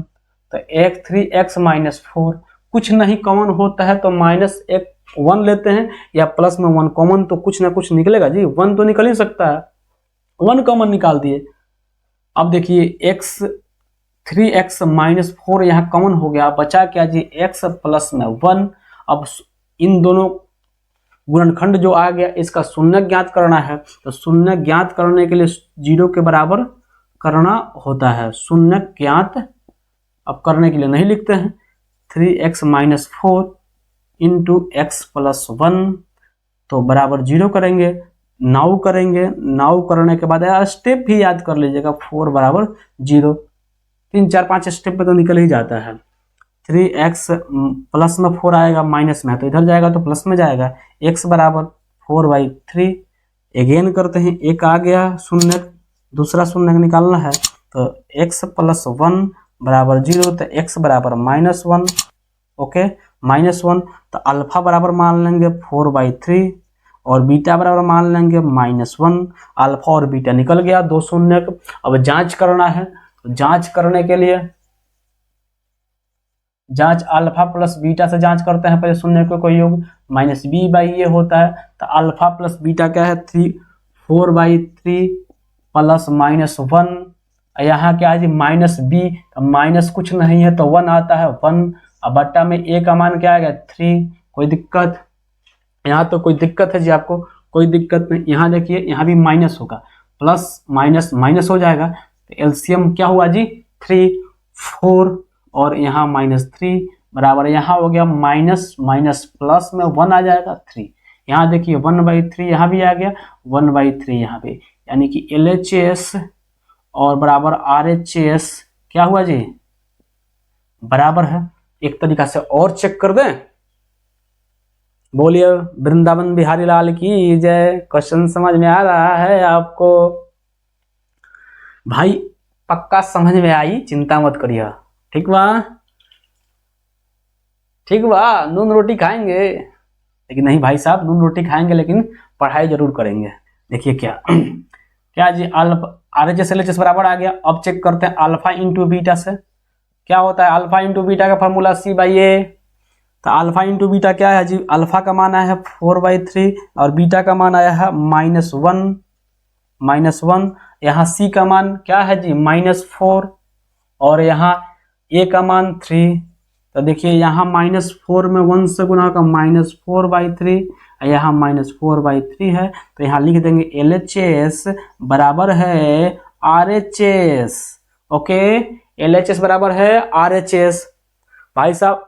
तो 3x - 4। कुछ नहीं कॉमन होता है तो -1 लेते हैं, या प्लस में 1 कॉमन, तो कुछ ना कुछ निकलेगा जी, 1 तो निकल ही सकता है, 1 कॉमन निकाल दिए। अब देखिए 3x - 4 यहाँ कॉमन हो गया, बचा क्या जी x प्लस में 1। अब इन दोनों गुणनखंड जो आ गया इसका शून्यक ज्ञात करना है, तो शून्यक ज्ञात करने के लिए 0 के बराबर करना होता है। शून्यक ज्ञात अब करने के लिए नहीं लिखते हैं, 3x - 4 इंटू x प्लस 1 तो बराबर 0 करेंगे, नाउ करेंगे, नाउ करने के बाद स्टेप भी याद कर लीजिएगा, 4 बराबर 0, 3 4 5 स्टेप पे तो निकल ही जाता है। 3x प्लस में 4 आएगा, माइनस में है तो इधर जाएगा तो प्लस में जाएगा, x बराबर 4/3। अगेन करते हैं, एक आ गया शून्य, दूसरा शून्य निकालना है, तो x प्लस 1 बराबर 0, तो x बराबर -1। ओके -1, तो अल्फा बराबर मान लेंगे 4/3 और बीटा बराबर मान लेंगे -1। अल्फा और बीटा निकल गया, 2 शून्य। अब जांच करना है, तो जांच करने के लिए जांच अल्फा प्लस बीटा से जांच करते हैं। पहले शून्य को योग -b/a होता है, तो अल्फा प्लस बीटा क्या है 4/3 प्लस -1। यहाँ क्या है जी -b, माइनस कुछ नहीं है तो 1 आता है, 1। अब बट्टा में a का मान क्या आएगा 3। कोई दिक्कत यहाँ, तो कोई दिक्कत है जी आपको? कोई दिक्कत नहीं। यहाँ देखिए यहाँ भी माइनस होगा, प्लस माइनस माइनस हो जाएगा, तो एलसीएम क्या हुआ जी 3 4 और यहाँ -3 बराबर, यहाँ हो गया माइनस माइनस प्लस में 1 आ जाएगा 3। यहाँ देखिए 1/3 यहाँ भी आ गया, 1/3 यहाँ पे, यानी कि LHS और बराबर RHS क्या हुआ जी बराबर है। एक तरीका से और चेक कर दें, बोलिए वृंदावन बिहारी लाल की जय। क्वेश्चन समझ में आ रहा है आपको? भाई पक्का समझ में आई, चिंता मत करिए। ठीक बा, ठीक बा, नून रोटी खाएंगे, लेकिन नहीं भाई साहब, नून रोटी खाएंगे लेकिन पढ़ाई जरूर करेंगे। देखिए क्या क्या जी RHS LHS बराबर आ गया। अब चेक करते हैं अल्फा इंटू बीटा से क्या होता है। अल्फा इंटू बीटा का फॉर्मूला C/A। तो अल्फा इंटू बीटा क्या है जी, अल्फा का मान आया है 4/3 और बीटा का मान आया है -1। यहाँ C का मान क्या है जी -4 और यहाँ A का मान 3। तो देखिए यहाँ -4 में 1 से गुना होगा -4/3, यहाँ -4/3 है। तो यहाँ लिख देंगे LHS बराबर है RHS। ओके, LHS बराबर है RHS। भाई साहब